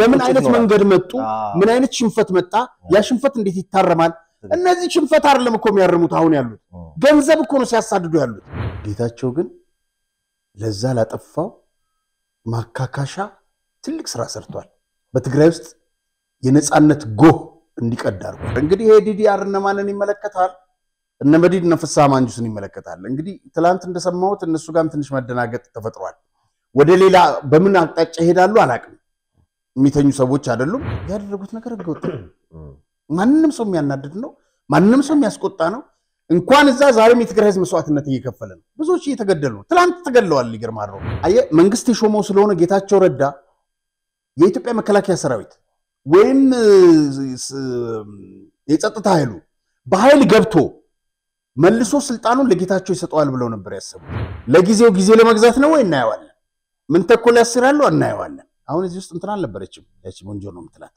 በምን አይነት መንገድ መጡ ምን አይነት ሽንፈት መጣ ያ ሽንፈት እንዴት ይታረማል እነዚህ ሽንፈት አይደለም እኮ የሚያርሙት አሁን ያሉት ገንዘብ እኮ ነው ሲያሳድዱ ያሉት ጌታቸው ግን ለዛ ላጠፋው ማካካሻ ትልቅ ስራ ሰርቷል በትግራይ ውስጥ የነጻነት ጎህ እንዲቀድ አድርጓል እንግዲህ ዲዲአር እነማንን ይመለከታል እነ መዲድ ነፍሳ ማንጁስን ይመለከታል እንግዲህ ትላንት እንደሰማሁት እነሱ ጋርም ትንሽ መደናገጥ ተፈጥሯል ወደ ሌላ በምን አቅጣጫ ይሄዳሉ አላቅም የሚተኙ ሰዎች አይደሉም ያደረጉት ነገር ገውጥ ማንንም ሰው የሚያናድድ ነው ማንንም ሰው የሚያስቆጣ ነው እንኳን እዛ ዛሬም የትግራይ ህዝብ መስዋዕትነት እየከፈለ ነው ብዙዎች እየተገደሉ ትላንት ተገደለዋል ይገርማል አየ መንግስት የሾመው ስለሆነ ጌታቸው ረዳ የኢትዮጵያ መከላከያ ሰራዊት ወይም የጸጥታ ኃይሉ በኃይል ገብቶ መልሶ ስልጣኑን ለጌታቸው ይሰጣዋል ብለው ነበር ያሰቡ ለጊዜው ጊዜ ለመግዛት ነው ወይ እናያዋለን ምን ተኮል ያስራሉ እናያዋለን አሁን እዚህ ውስጥ እንትን አልነበረችም ያቺ ወንጀል ነው ምትላት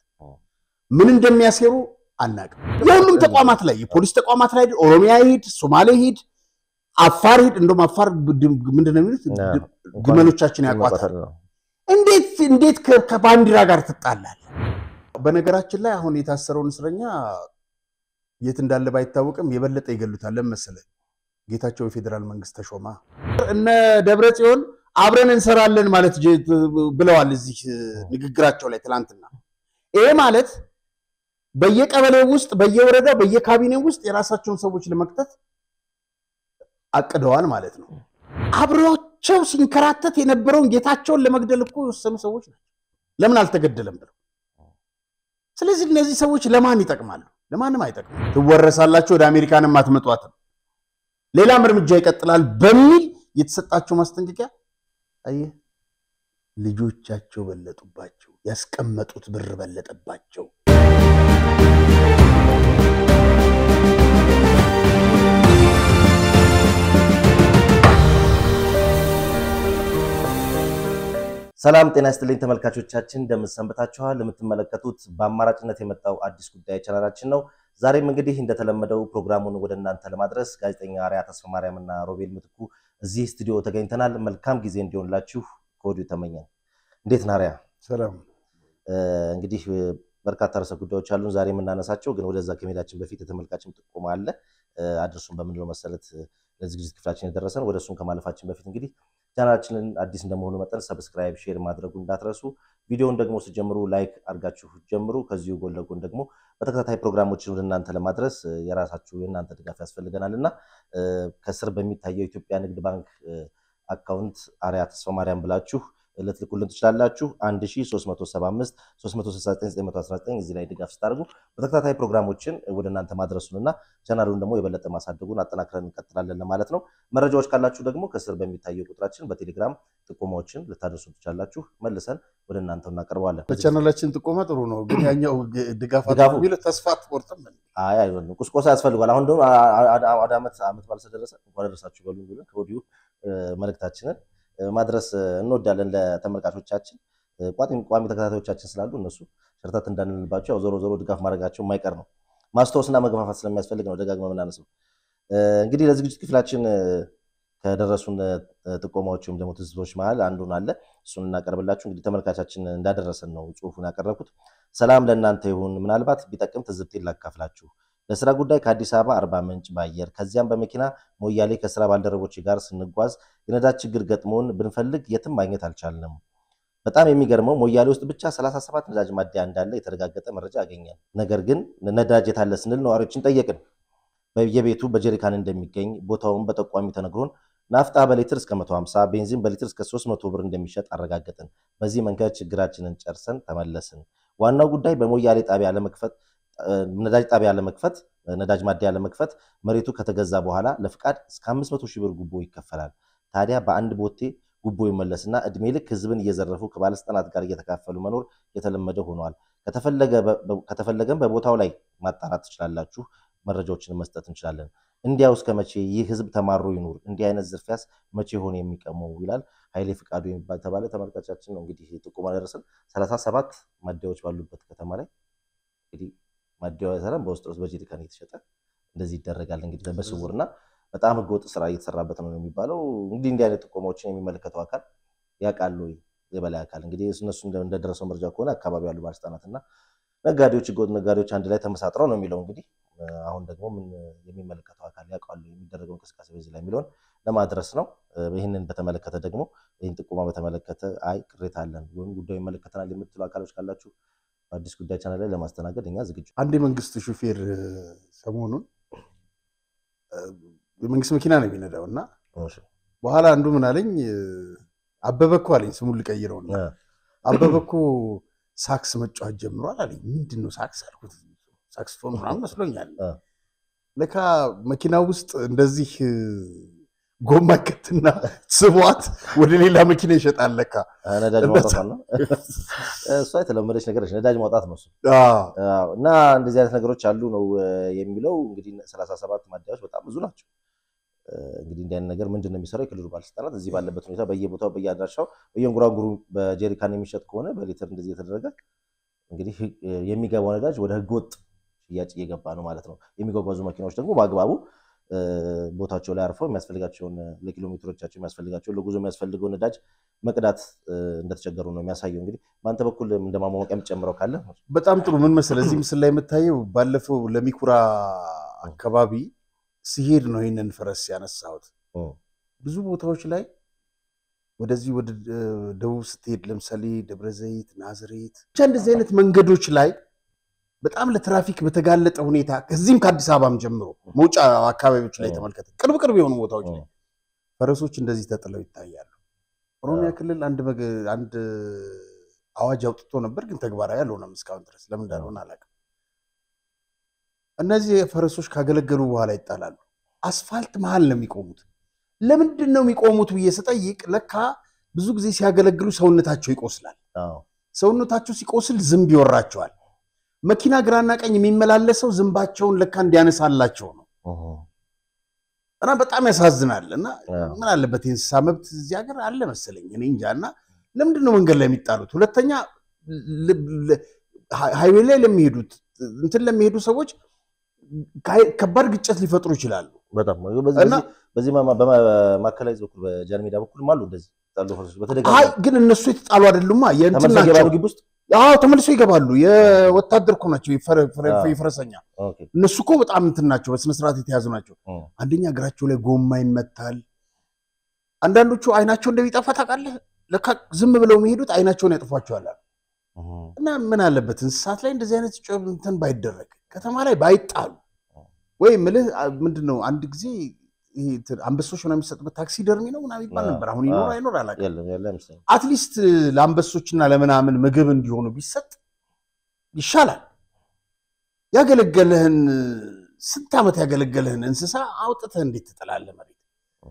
ምን እንደሚያሰሩ አናውቅም የሁሉም ተቋማት ላይ የፖሊስ ተቋማት ላይ ኦሮሚያ ሂድ ሶማሌ ሂድ አፋር ሂድ እንደውም አፋር ምንድነው የሚሉት ግመሎቻችን ያቋታል እንዴት ከባንዲራ ጋር ትጣላል በነገራችን ላይ አሁን የታሰረውን እስረኛ የት እንዳለ ባይታወቅም የበለጠ ይገሉታል ለምሳሌ ጌታቸው የፌደራል መንግስት ተሾማ እነ ደብረጽዮን አብረን እንሰራለን ማለት ብለዋል እዚህ ንግግራቸው ላይ ትላንትና ይሄ ማለት በየቀበሌው ውስጥ በየወረዳው በየካቢኔው ውስጥ የራሳቸውን ሰዎች ለመክተት አቅደዋል ማለት ነው አብሮቸው ሲንከራተት የነበረውን ጌታቸውን ለመግደል እኮ የወሰኑ ሰዎች ናቸው ለምን አልተገደለም ብለው ስለዚህ እነዚህ ሰዎች ለማን ይጠቅማሉ ለማንም አይጠቅም ትወረሳላችሁ ወደ አሜሪካንም አትመጧትም ሌላም እርምጃ ይቀጥላል በሚል የተሰጣቸው ማስጠንቀቂያ አየ ልጆቻቸው በለጡባቸው ያስቀመጡት ብር በለጠባቸው ሰላም ጤና ይስጥልኝ ተመልካቾቻችን እንደምትሰንበታችኋል ለምትመለከቱት በአማራጭነት የመጣው አዲስ ጉዳይ ቻናላችን ነው ዛሬም እንግዲህ እንደተለመደው ፕሮግራሙን ወደ እናንተ ለማድረስ ጋዜጠኛ አርያ ተስፋማርያምና ሮቤል ምትኩ እዚህ ስቱዲዮ ተገኝተናል መልካም ጊዜ እንዲሆንላችሁ ኮዲው ተመኘን እንዴት ናሪያ ሰላም እንግዲህ በርካታ ርዕሰ ጉዳዮች አሉን ዛሬ የምናነሳቸው ግን ወደዛ ከመሄዳችን በፊት የተመልካችን ጥቆማ አለ አድርሱን በመንለው መሰረት ለዝግጅት ክፍላችን የደረሰን ወደሱን ከማለፋችን በፊት እንግዲህ ቻናላችንን አዲስ እንደመሆኑ መጠን ሰብስክራይብ ሼር ማድረጉ እንዳትረሱ ቪዲዮውን ደግሞ ሲጀምሩ ላይክ አድርጋችሁ ጀምሩ ከዚሁ ጎን ለጎን ደግሞ በተከታታይ ፕሮግራሞችን ወደ እናንተ ለማድረስ የራሳችሁ የእናንተ ድጋፍ ያስፈልገናልና ከስር በሚታየው ኢትዮጵያ ንግድ ባንክ አካውንት አርያ ተስፋማርያም ብላችሁ ልትልኩልን ትችላላችሁ 1375 369919 እዚህ ላይ ድጋፍ ስታደርጉ በተከታታይ ፕሮግራሞችን ወደ እናንተ ማድረሱንና ቻናሉን ደግሞ የበለጠ ማሳደጉን አጠናክረን እንቀጥላለን ማለት ነው መረጃዎች ካላችሁ ደግሞ ከስር በሚታየው ቁጥራችን በቴሌግራም ጥቆማዎችን ልታደርሱን ትችላላችሁ መልሰን ወደ እናንተ እናቀርባለን በቻናላችን ጥቆማ ጥሩ ነው ግን ያኛው ድጋፍ አድርጉ ተስፋ አትቆርጥም አይ ቁስቆሳ ያስፈልጋል አሁን ደግሞ አመት ባልሰደረሰ እንኳን ደረሳችሁ በሉን ብለን ከወዲሁ መልእክታችንን ማድረስ እንወዳለን ለተመልካቾቻችን ቋሚ ተከታታዮቻችን ስላሉ እነሱ ሸርተት እንዳንልባቸው ያው ዞሮ ድጋፍ ማድረጋቸው የማይቀር ነው ማስተዋወስና መግፋፋት ስለሚያስፈልግ ነው ደጋግመን እናነሳው እንግዲህ ለዝግጅት ክፍላችን ከደረሱን ጥቆማዎችም ደግሞ ትዝቶች መሃል አንዱን አለ እሱን እናቀርብላችሁ እንግዲህ ተመልካቾቻችን እንዳደረሰን ነው ጽሁፉን ያቀረብኩት ሰላም ለእናንተ ይሁን ምናልባት ቢጠቅም ትዝብት ላካፍላችሁ ለስራ ጉዳይ ከአዲስ አበባ 40 ምንጭ ባየር ከዚያም በመኪና ሞያሌ ከስራ ባልደረቦች ጋር ስንጓዝ የነዳጅ ችግር ገጥሞን ብንፈልግ የትም ማግኘት አልቻልንም በጣም የሚገርመው ሞያሌ ውስጥ ብቻ 37 ነዳጅ ማደያ እንዳለ የተረጋገጠ መረጃ አገኘን ነገር ግን ነዳጅ የታለ ስንል ነዋሪዎችን ጠየቅን በየቤቱ በጀሪካን እንደሚገኝ ቦታውን በጠቋሚ ተነግሮን ናፍጣ በሊትር እስከ 150 ቤንዚን በሊትር እስከ 300 ብር እንደሚሸጥ አረጋገጥን በዚህ መንገድ ችግራችንን ጨርሰን ተመለስን ዋናው ጉዳይ በሞያሌ ጣቢያ ለመክፈት ነዳጅ ጣቢያ ለመክፈት ነዳጅ ማደያ ለመክፈት መሬቱ ከተገዛ በኋላ ለፍቃድ እስከ 500,000 ብር ጉቦ ይከፈላል ታዲያ በአንድ ቦቴ ጉቦ ይመለስና እድሜ ልክ ህዝብን እየዘረፉ ከባለስልጣናት ጋር እየተካፈሉ መኖር የተለመደ ሆኗል ከተፈለገም በቦታው ላይ ማጣራት ትችላላችሁ መረጃዎችን መስጠት እንችላለን እንዲያው እስከ መቼ ይህ ህዝብ ተማሩ ይኑር እንዲህ አይነት ዝርፊያስ መቼ ሆነ የሚቀመው ይላል ኃይሌ ፍቃዱ የሚባል ተባለ ተመልካቾቻችን ነው እንግዲህ ጥቆማ ደረሰን 37 ማደያዎች ባሉበት ከተማ ላይ እንግዲህ ማደያው ያሰራን በውስጥ በጀሪካን እየተሸጠ እንደዚህ ይደረጋል እንግዲህ በስውርና በጣም ህገወጥ ስራ እየተሰራበት ነው የሚባለው እንግዲህ እንዲህ አይነት ጥቆማዎችን የሚመለከተው አካል ያቃሉ የበላይ አካል እንግዲህ እነሱ እንደደረሰው መረጃ ከሆነ አካባቢ ያሉ ባለስልጣናትና ነጋዴዎች ህገወጥ ነጋዴዎች አንድ ላይ ተመሳጥረው ነው የሚለው እንግዲህ አሁን ደግሞ ምን የሚመለከተው አካል ያውቃሉ የሚደረገው እንቅስቃሴ በዚህ ላይ የሚለውን ለማድረስ ነው። ይህንን በተመለከተ ደግሞ ይህን ጥቆማ በተመለከተ አይ ቅሬታ አለን ወይም ጉዳዩ ይመለከተናል የምትሉ አካሎች ካላችሁ በአዲስ ጉዳይ ቻናል ላይ ለማስተናገድ እኛ ዝግጁ። አንድ የመንግስት ሹፌር ሰሞኑን የመንግስት መኪና ነው የሚነዳው እና በኋላ አንዱ ምን አለኝ አበበ እኮ አለኝ ስሙን ልቀይረውና አበበ እኮ ሳክስ መጫወት ጀምሯል አለኝ። ምንድነው ሳክስ አልኩት። ሳክስፎን ምናምን መስሎኛል። ለካ መኪና ውስጥ እንደዚህ ጎማ ከትና ስቧት ወደ ሌላ መኪና ይሸጣል። ለካ ነዳጅ ማውጣት ነው እሱ የተለመደች ነገር ነዳጅ ማውጣት ነው እሱ። እና እንደዚህ አይነት ነገሮች አሉ ነው የሚለው እንግዲህ 37 ማደያዎች በጣም ብዙ ናቸው። እንግዲህ እንዲያን ነገር ምንድነው የሚሰራው የክልሉ ባለስልጣናት እዚህ ባለበት ሁኔታ በየቦታው በየአድራሻው በየንጉራንጉሩ በጀሪካን የሚሸጥ ከሆነ በሊትር እንደዚህ የተደረገ እንግዲህ የሚገባው ነዳጅ ወደ ህገወጥ ሽያጭ እየገባ ነው ማለት ነው። የሚጓጓዙ መኪናዎች ደግሞ በአግባቡ ቦታቸው ላይ አርፈው የሚያስፈልጋቸውን ለኪሎሜትሮቻቸው የሚያስፈልጋቸው ለጉዞ የሚያስፈልገው ነዳጅ መቅዳት እንደተቸገሩ ነው የሚያሳየው። እንግዲህ በአንተ በኩል እንደማሟሟቂያ የምትጨምረው ካለ በጣም ጥሩ። ምን መሰለህ እዚህ ምስል ላይ የምታየው ባለፈው ለሚኩራ አካባቢ ሲሄድ ነው ይሄንን ፈረስ ያነሳሁት። ብዙ ቦታዎች ላይ ወደዚህ ወደ ደቡብ ስትሄድ ለምሳሌ ደብረ ዘይት፣ ናዝሬት ብቻ እንደዚህ አይነት መንገዶች ላይ በጣም ለትራፊክ በተጋለጠ ሁኔታ ከዚህም ከአዲስ አበባም ጀምሮ መውጫ አካባቢዎች ላይ ተመልከተ ቅርብ የሆኑ ቦታዎች ላይ ፈረሶች እንደዚህ ተጥለው ይታያሉ። ኦሮሚያ ክልል አንድ አዋጅ አውጥቶ ነበር ግን ተግባራዊ አልሆነም እስካሁን ድረስ ለምን እንዳልሆነ አላውቅም። እነዚህ ፈረሶች ካገለገሉ በኋላ ይጣላሉ። አስፋልት መሃል ነው የሚቆሙት። ለምንድን ነው የሚቆሙት ብዬ ስጠይቅ ለካ ብዙ ጊዜ ሲያገለግሉ ሰውነታቸው ይቆስላል። ሰውነታቸው ሲቆስል ዝንብ ይወራቸዋል። መኪና ግራና ቀኝ የሚመላለሰው ዝንባቸውን ለካ እንዲያነሳላቸው ነው። እና በጣም ያሳዝናል። እና ምን አለበት የእንስሳ መብት እዚህ ሀገር አለ መሰለኝ እኔ እንጃና ለምንድን ነው መንገድ ላይ የሚጣሉት? ሁለተኛ ሃይዌይ ላይ ለሚሄዱ ሰዎች ከባድ ግጭት ሊፈጥሩ ይችላሉ። በጣም በዚህ በማከላይ በኩል በጃንሜዳ በኩል ማሉ እንደዚህ ታሉ ፈረሶች በተደጋጋሚ ግን እነሱ የተጣሉ አይደሉማ የእንትናቸው ግብ ውስጥ ተመልሰው ይገባሉ። የወታደር እኮ ናቸው የፈረሰኛ እነሱ እኮ በጣም እንትናቸው በስነ ስርዓት የተያዙ ናቸው። አንደኛ እግራቸው ላይ ጎማ ይመታል። አንዳንዶቹ አይናቸው እንደሚጠፋ ታውቃለህ። ለካ ዝም ብለው የሚሄዱት አይናቸውን ያጥፏቸዋል። እና ምን አለበት እንስሳት ላይ እንደዚህ አይነት እንትን ባይደረግ ከተማ ላይ ባይጣሉ ወይ ምንድነው አንድ ጊዜ አንበሶች ነው የሚሰጥበት ታክሲ ደርሚ ነው ምናምን ይባል ነበር። አሁን ይኖር አላውቅም። አትሊስት ለአንበሶችና ለምናምን ምግብ እንዲሆኑ ቢሰጥ ይሻላል። ያገለገለህን ስንት ዓመት ያገለገለህን እንስሳ አውጥተህ እንዴት ትጥላለህ መሬት?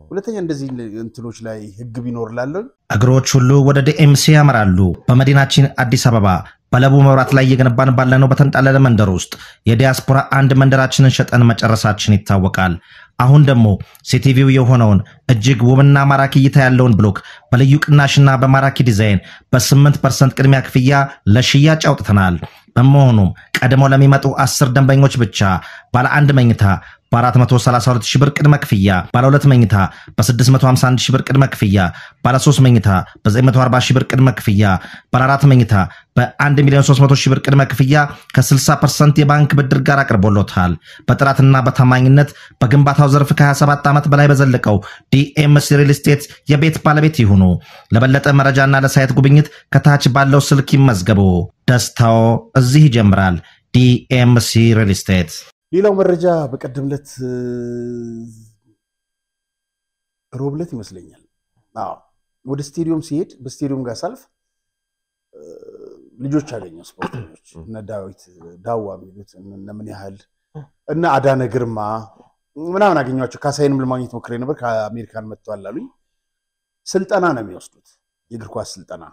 ሁለተኛ እንደዚህ እንትኖች ላይ ህግ ቢኖር ላለው እግሮች ሁሉ ወደ ዲኤምሲ ያመራሉ። በመዲናችን አዲስ አበባ በለቡ መብራት ላይ እየገነባን ባለነው በተንጣለለ መንደር ውስጥ የዲያስፖራ አንድ መንደራችንን ሸጠን መጨረሳችን ይታወቃል። አሁን ደግሞ ሲቲቪው የሆነውን እጅግ ውብና ማራኪ እይታ ያለውን ብሎክ በልዩ ቅናሽና በማራኪ ዲዛይን በ8% ቅድሚያ ክፍያ ለሽያጭ አውጥተናል። በመሆኑም ቀድመው ለሚመጡ 10 ደንበኞች ብቻ ባለ 1 መኝታ በ432 ሺህ ብር ቅድመ ክፍያ፣ ባለ 2 መኝታ በ651 ሺህ ብር ቅድመ ክፍያ፣ ባለ 3 መኝታ በ940 ሺህ ብር ቅድመ ክፍያ፣ ባለ 4 መኝታ በ1,300,000 ሺህ ብር ቅድመ ክፍያ ከ60% የባንክ ብድር ጋር አቅርቦሎታል። በጥራትና በታማኝነት በግንባታው ዘርፍ ከ27 ዓመት በላይ በዘለቀው ዲኤምሲ ሪል ስቴት የቤት ባለቤት ይሁኑ። ለበለጠ መረጃና ለሳይት ጉብኝት ከታች ባለው ስልክ ይመዝገቡ። ደስታው እዚህ ይጀምራል። ዲኤምሲ ሪል ስቴት። ሌላው መረጃ በቀደምለት ሮብለት ይመስለኛል ወደ ስቴዲየም ሲሄድ በስቴዲየም ጋር ሳልፍ ልጆች አገኘው ስፖርተኞች እና ዳዊት ዳዋ የሚሉት እና ምን ያህል እና አዳነ ግርማ ምናምን አገኘዋቸው። ካሳይንም ለማግኘት ሞክሬ ነበር። ከአሜሪካን መጥተዋል አሉኝ። ስልጠና ነው የሚወስዱት የእግር ኳስ ስልጠና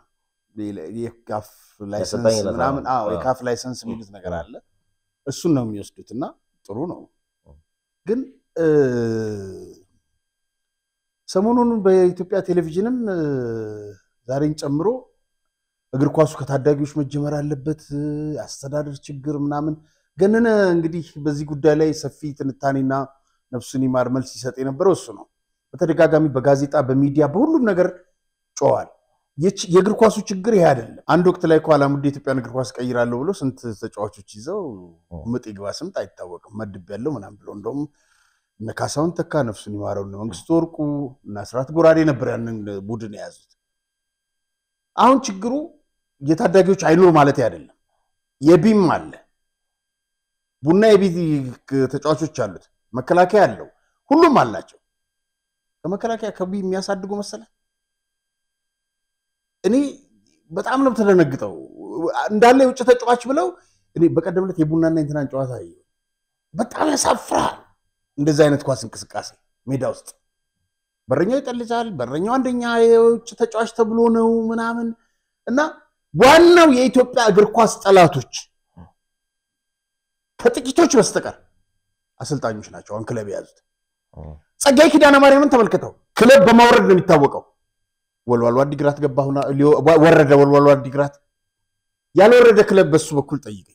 የካፍ ላይሰንስ ምናምን የካፍ ላይሰንስ የሚሉት ነገር አለ። እሱን ነው የሚወስዱትና ጥሩ ነው። ግን ሰሞኑን በኢትዮጵያ ቴሌቪዥንም ዛሬን ጨምሮ እግር ኳሱ ከታዳጊዎች መጀመር አለበት አስተዳደር ችግር ምናምን ገነነ እንግዲህ በዚህ ጉዳይ ላይ ሰፊ ትንታኔና ነፍሱን ይማር መልስ ይሰጥ የነበረው እሱ ነው። በተደጋጋሚ በጋዜጣ በሚዲያ በሁሉም ነገር ጮዋል። የእግር ኳሱ ችግር ይሄ አይደለም። አንድ ወቅት ላይ አላሙዲ ኢትዮጵያን እግር ኳስ ቀይራለሁ ብሎ ስንት ተጫዋቾች ይዘው ምጥ ይግባ ስምጥ አይታወቅም መድብ ያለው ምናምን ብሎ እንደውም እነ ካሳሁን ተካ ነፍሱን ይማረው ነው መንግስቱ ወርቁ እና ስራት ጎራዴ ነበር ያንን ቡድን የያዙት። አሁን ችግሩ የታዳጊዎች አይኖር ማለት አይደለም። የቢም አለ ቡና የቢ ተጫዋቾች አሉት መከላከያ አለው ሁሉም አላቸው። ከመከላከያ ከቢ የሚያሳድጉ መሰለ እኔ በጣም ነው ተደነግጠው እንዳለ የውጭ ተጫዋች ብለው እኔ በቀደምለት የቡናና ኢንተርናሽናል ጨዋታ አየሁ። በጣም ያሳፍራል እንደዚህ አይነት ኳስ እንቅስቃሴ ሜዳ ውስጥ በረኛው ይጠልዛል በረኛው አንደኛ የውጭ ተጫዋች ተብሎ ነው ምናምን እና ዋናው የኢትዮጵያ እግር ኳስ ጠላቶች ከጥቂቶች በስተቀር አሰልጣኞች ናቸው። አሁን ክለብ ያዙት ጸጋይ ኪዳነ ማርያምን ተመልከተው ክለብ በማውረድ ነው የሚታወቀው። ወልዋሎ አዲግራት ገባሁና ወረደ ወልዋሎ አዲግራት ያልወረደ ክለብ በሱ በኩል ጠይቀኝ።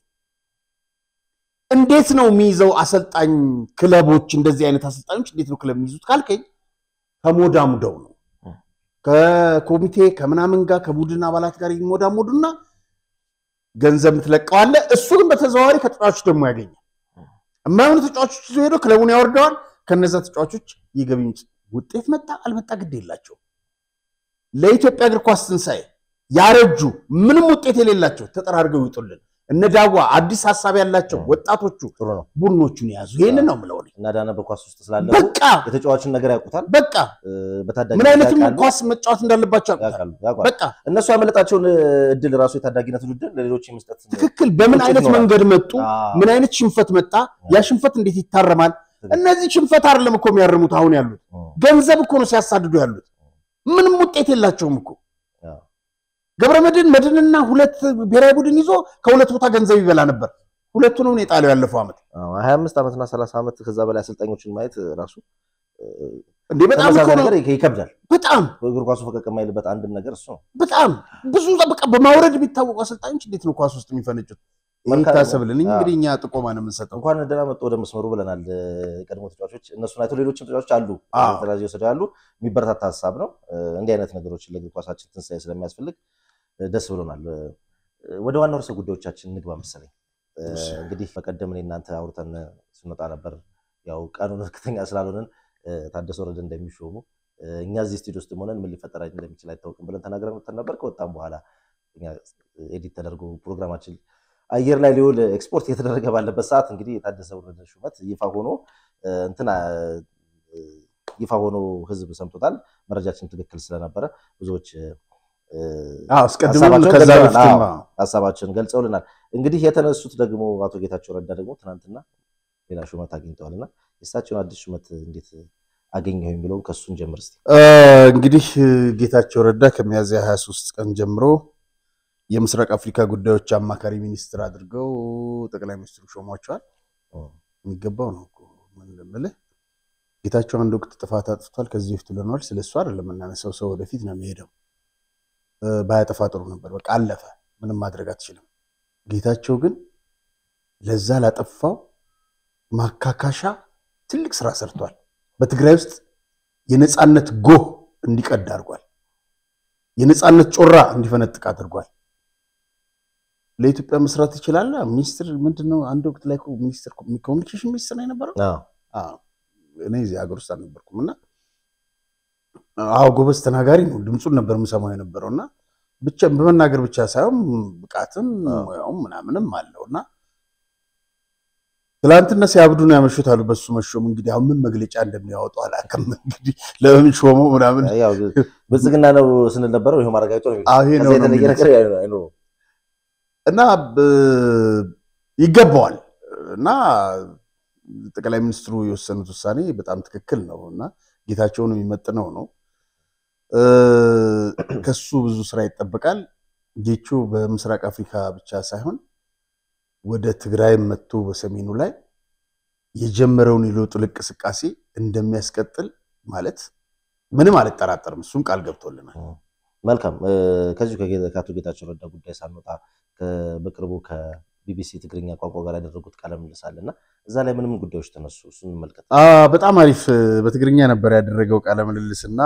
እንዴት ነው የሚይዘው አሰልጣኝ ክለቦች እንደዚህ አይነት አሰልጣኞች እንዴት ነው ክለብ የሚይዙት ካልከኝ ከሞዳሙደው ነው ከኮሚቴ ከምናምን ጋር ከቡድን አባላት ጋር ይሞዳሙዱና ገንዘብ ምትለቀዋለ እሱ ግን በተዘዋዋሪ ከተጫዋቾች ደግሞ ያገኛል። የማይሆኑ ተጫዋቾች ይዞ ሄዶ ክለቡን ያወርደዋል። ከነዛ ተጫዋቾች ይገቢ ውጤት መጣ አልመጣ ግድ የላቸው። ለኢትዮጵያ እግር ኳስ ትንሳኤ ያረጁ ምንም ውጤት የሌላቸው ተጠራርገው ይጡልን እነ ዳዋ አዲስ ሐሳብ ያላቸው ወጣቶቹ ቡድኖቹን ያዙ። ይሄንን ነው ምለው እና ዳና በኳስ ውስጥ ስላለው በቃ የተጫዋቹን ነገር ያውቁታል። በቃ በታዳጊ ምን አይነት ኳስ መጫወት እንዳለባቸው ያውቃሉ። በቃ እነሱ ያመለጣቸውን እድል ራሱ የታዳጊነት ውድድር ለሌሎች መስጠት ትክክል። በምን አይነት መንገድ መጡ? ምን አይነት ሽንፈት መጣ? ያ ሽንፈት እንዴት ይታረማል? እነዚህ ሽንፈት አይደለም እኮ የሚያርሙት አሁን ያሉት ገንዘብ እኮ ነው ሲያሳድዱ ያሉት። ምንም ውጤት የላቸውም እኮ ገብረመድህንና ሁለት ብሔራዊ ቡድን ይዞ ከሁለት ቦታ ገንዘብ ይበላ ነበር። ሁለቱንም ነው የጣለው ያለፈው አመት 25 አመትና 30 አመት ከዛ በላይ አሰልጣኞችን ማየት ራሱ እንዴ በጣም እኮ ነው ይከብዳል። በጣም እግር ኳሱ ፈቀቅ የማይልበት አንድም ነገር እሱ ነው። በጣም ብዙ በቃ በማውረድ ቢታወቁ አሰልጣኞች እንዴት ነው ኳስ ውስጥ የሚፈነጩት? ይታሰብልን እንግዲህ እኛ ጥቆማ ነው የምንሰጠው። እንኳን ደህና መጡ ወደ መስመሩ ብለናል። ቀድሞ ተጫዋቾች እነሱን አይቶ ሌሎችም ተጫዋቾች አሉ ተራዚ ወሰዱ ያሉ የሚበረታታ ሐሳብ ነው። እንዲህ አይነት ነገሮች ለእግር ኳሳችን ትንሳኤ ስለሚያስፈልግ ደስ ብሎናል። ወደ ዋናው ርዕሰ ጉዳዮቻችን እንግባ መሰለኝ። እንግዲህ በቀደም እኔ እናንተ አውርተን ስንወጣ ነበር ያው ቀኑን እርግጠኛ ስላልሆነን ታደሰ ወረደ እንደሚሾሙ እኛ እዚህ ስቱዲዮ ውስጥ ሆነን ምን ሊፈጠር እንደሚችል አይታወቅም ብለን ተናግረን ነበር። ከወጣም በኋላ እኛ ኤዲት ተደርጎ ፕሮግራማችን አየር ላይ ሊውል ኤክስፖርት እየተደረገ ባለበት ሰዓት እንግዲህ የታደሰ ወረደ ሹመት ይፋ ሆኖ ህዝብ ሰምቶታል። መረጃችን ትክክል ስለነበረ ብዙዎች ሀሳባቸውን ገልጸውልናል። እንግዲህ የተነሱት ደግሞ አቶ ጌታቸው ረዳ ደግሞ ትናንትና ሌላ ሹመት አግኝተዋልና የእሳቸውን አዲስ ሹመት እንዴት አገኘው የሚለውን ከሱን ጀምር እስቲ። እንግዲህ ጌታቸው ረዳ ከሚያዝያ 23 ቀን ጀምሮ የምስራቅ አፍሪካ ጉዳዮች አማካሪ ሚኒስትር አድርገው ጠቅላይ ሚኒስትሩ ሾሟቸዋል። የሚገባው ነው እኮ ምን ልምልህ ጌታቸው አንድ ወቅት ጥፋት አጥፍቷል ከዚህ በፊት ለነዋል ስለሱ አይደለም እናነሳው ሰው ወደፊት ነው የሚሄደው። ባያጠፋ ጥሩ ነበር በቃ አለፈ ምንም ማድረግ አትችልም። ጌታቸው ግን ለዛ ላጠፋው ማካካሻ ትልቅ ስራ ሰርቷል። በትግራይ ውስጥ የነጻነት ጎህ እንዲቀድ አድርጓል። የነጻነት ጮራ እንዲፈነጥቅ አድርጓል። ለኢትዮጵያ መስራት ይችላል። ሚኒስትር ምንድነው አንድ ወቅት ላይ ሚኒስትር ኮሚኒኬሽን ሚኒስትር ነው የነበረው። እኔ እዚህ ሀገር ውስጥ አልነበርኩምና ጎበዝ ተናጋሪ ነው። ድምጹን ነበር የምሰማው የነበረውና ብቻ በመናገር ብቻ ሳይሆን ብቃትም ያው ምናምንም አለውና ትላንትና ሲያብዱ ነው ያመሹት አሉ። በሱ መሾም እንግዲህ አሁን ምን መግለጫ እንደሚያወጡ አላውቅም። እንግዲህ ለምን ሾመው ምናምን ያው ብልጽግና ነው ስንል ነበረው ይሄ ማረጋግጦ ነው እና ይገባዋል እና ጠቅላይ ሚኒስትሩ የወሰኑት ውሳኔ በጣም ትክክል ነውና ጌታቸውን የሚመጥነው ነው። ከሱ ብዙ ስራ ይጠበቃል። ጌቾ በምስራቅ አፍሪካ ብቻ ሳይሆን ወደ ትግራይ መጥቶ በሰሜኑ ላይ የጀመረውን የለውጥ እንቅስቃሴ እንደሚያስቀጥል ማለት ምንም አልጠራጠርም። እሱን ቃል ገብቶልናል። መልካም ከዚህ ከአቶ ጌታቸው ረዳ ጉዳይ ሳንወጣ በቅርቡ ከቢቢሲ ትግርኛ ቋንቋ ጋር ያደረጉት ቃለ ምልልስ አለና እዛ ላይ ምንም ጉዳዮች ተነሱ። እሱን መልከት በጣም አሪፍ በትግርኛ ነበር ያደረገው ቃለ ምልልስና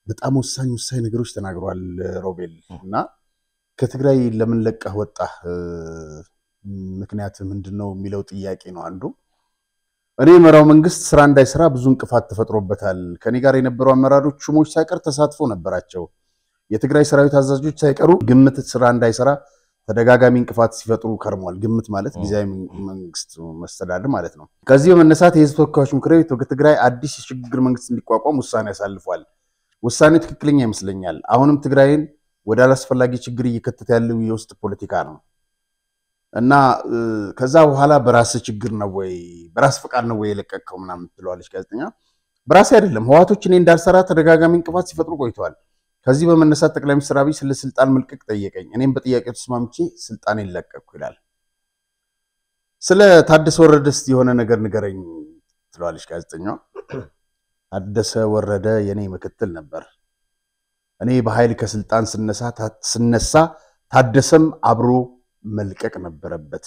በጣም ወሳኝ ነገሮች ተናግሯል ሮቤል እና ከትግራይ ለምን ለቀህ ወጣህ ምክንያት ምንድነው የሚለው ጥያቄ ነው አንዱ እኔ መራው መንግስት ስራ እንዳይሰራ ብዙ እንቅፋት ተፈጥሮበታል ከኔ ጋር የነበሩ አመራሮች ሹሞች ሳይቀር ተሳትፎ ነበራቸው የትግራይ ሰራዊት አዛዦች ሳይቀሩ ግምት ስራ እንዳይሰራ ተደጋጋሚ እንቅፋት ሲፈጥሩ ከርሟል ግምት ማለት ጊዜያዊ መንግስት መስተዳድር ማለት ነው ከዚህ በመነሳት የህዝብ ተወካዮች ምክር ቤት በትግራይ አዲስ የሽግግር መንግስት እንዲቋቋም ውሳኔ ያሳልፏል ውሳኔ ትክክለኛ ይመስለኛል አሁንም ትግራይን ወደ አላስፈላጊ ችግር እየከተተ ያለው የውስጥ ፖለቲካ ነው እና ከዛ በኋላ በራስ ችግር ነው ወይ በራስ ፈቃድ ነው ወይ የለቀቀው ምናምን ትለዋለች ጋዜጠኛ በራስ አይደለም ህዋቶች እኔ እንዳልሰራ ተደጋጋሚ እንቅፋት ሲፈጥሩ ቆይተዋል ከዚህ በመነሳት ጠቅላይ ሚኒስትር አብይ ስለ ስልጣን መልቀቅ ጠየቀኝ እኔም በጥያቄው ተስማምቼ ስልጣን ይለቀቅኩ ይላል ስለ ታደሰ ወረደስ የሆነ ነገር ንገረኝ ትለዋለች ጋዜጠኛው ታደሰ ወረደ የኔ ምክትል ነበር እኔ በኃይል ከስልጣን ስነሳ ታደሰም አብሮ መልቀቅ ነበረበት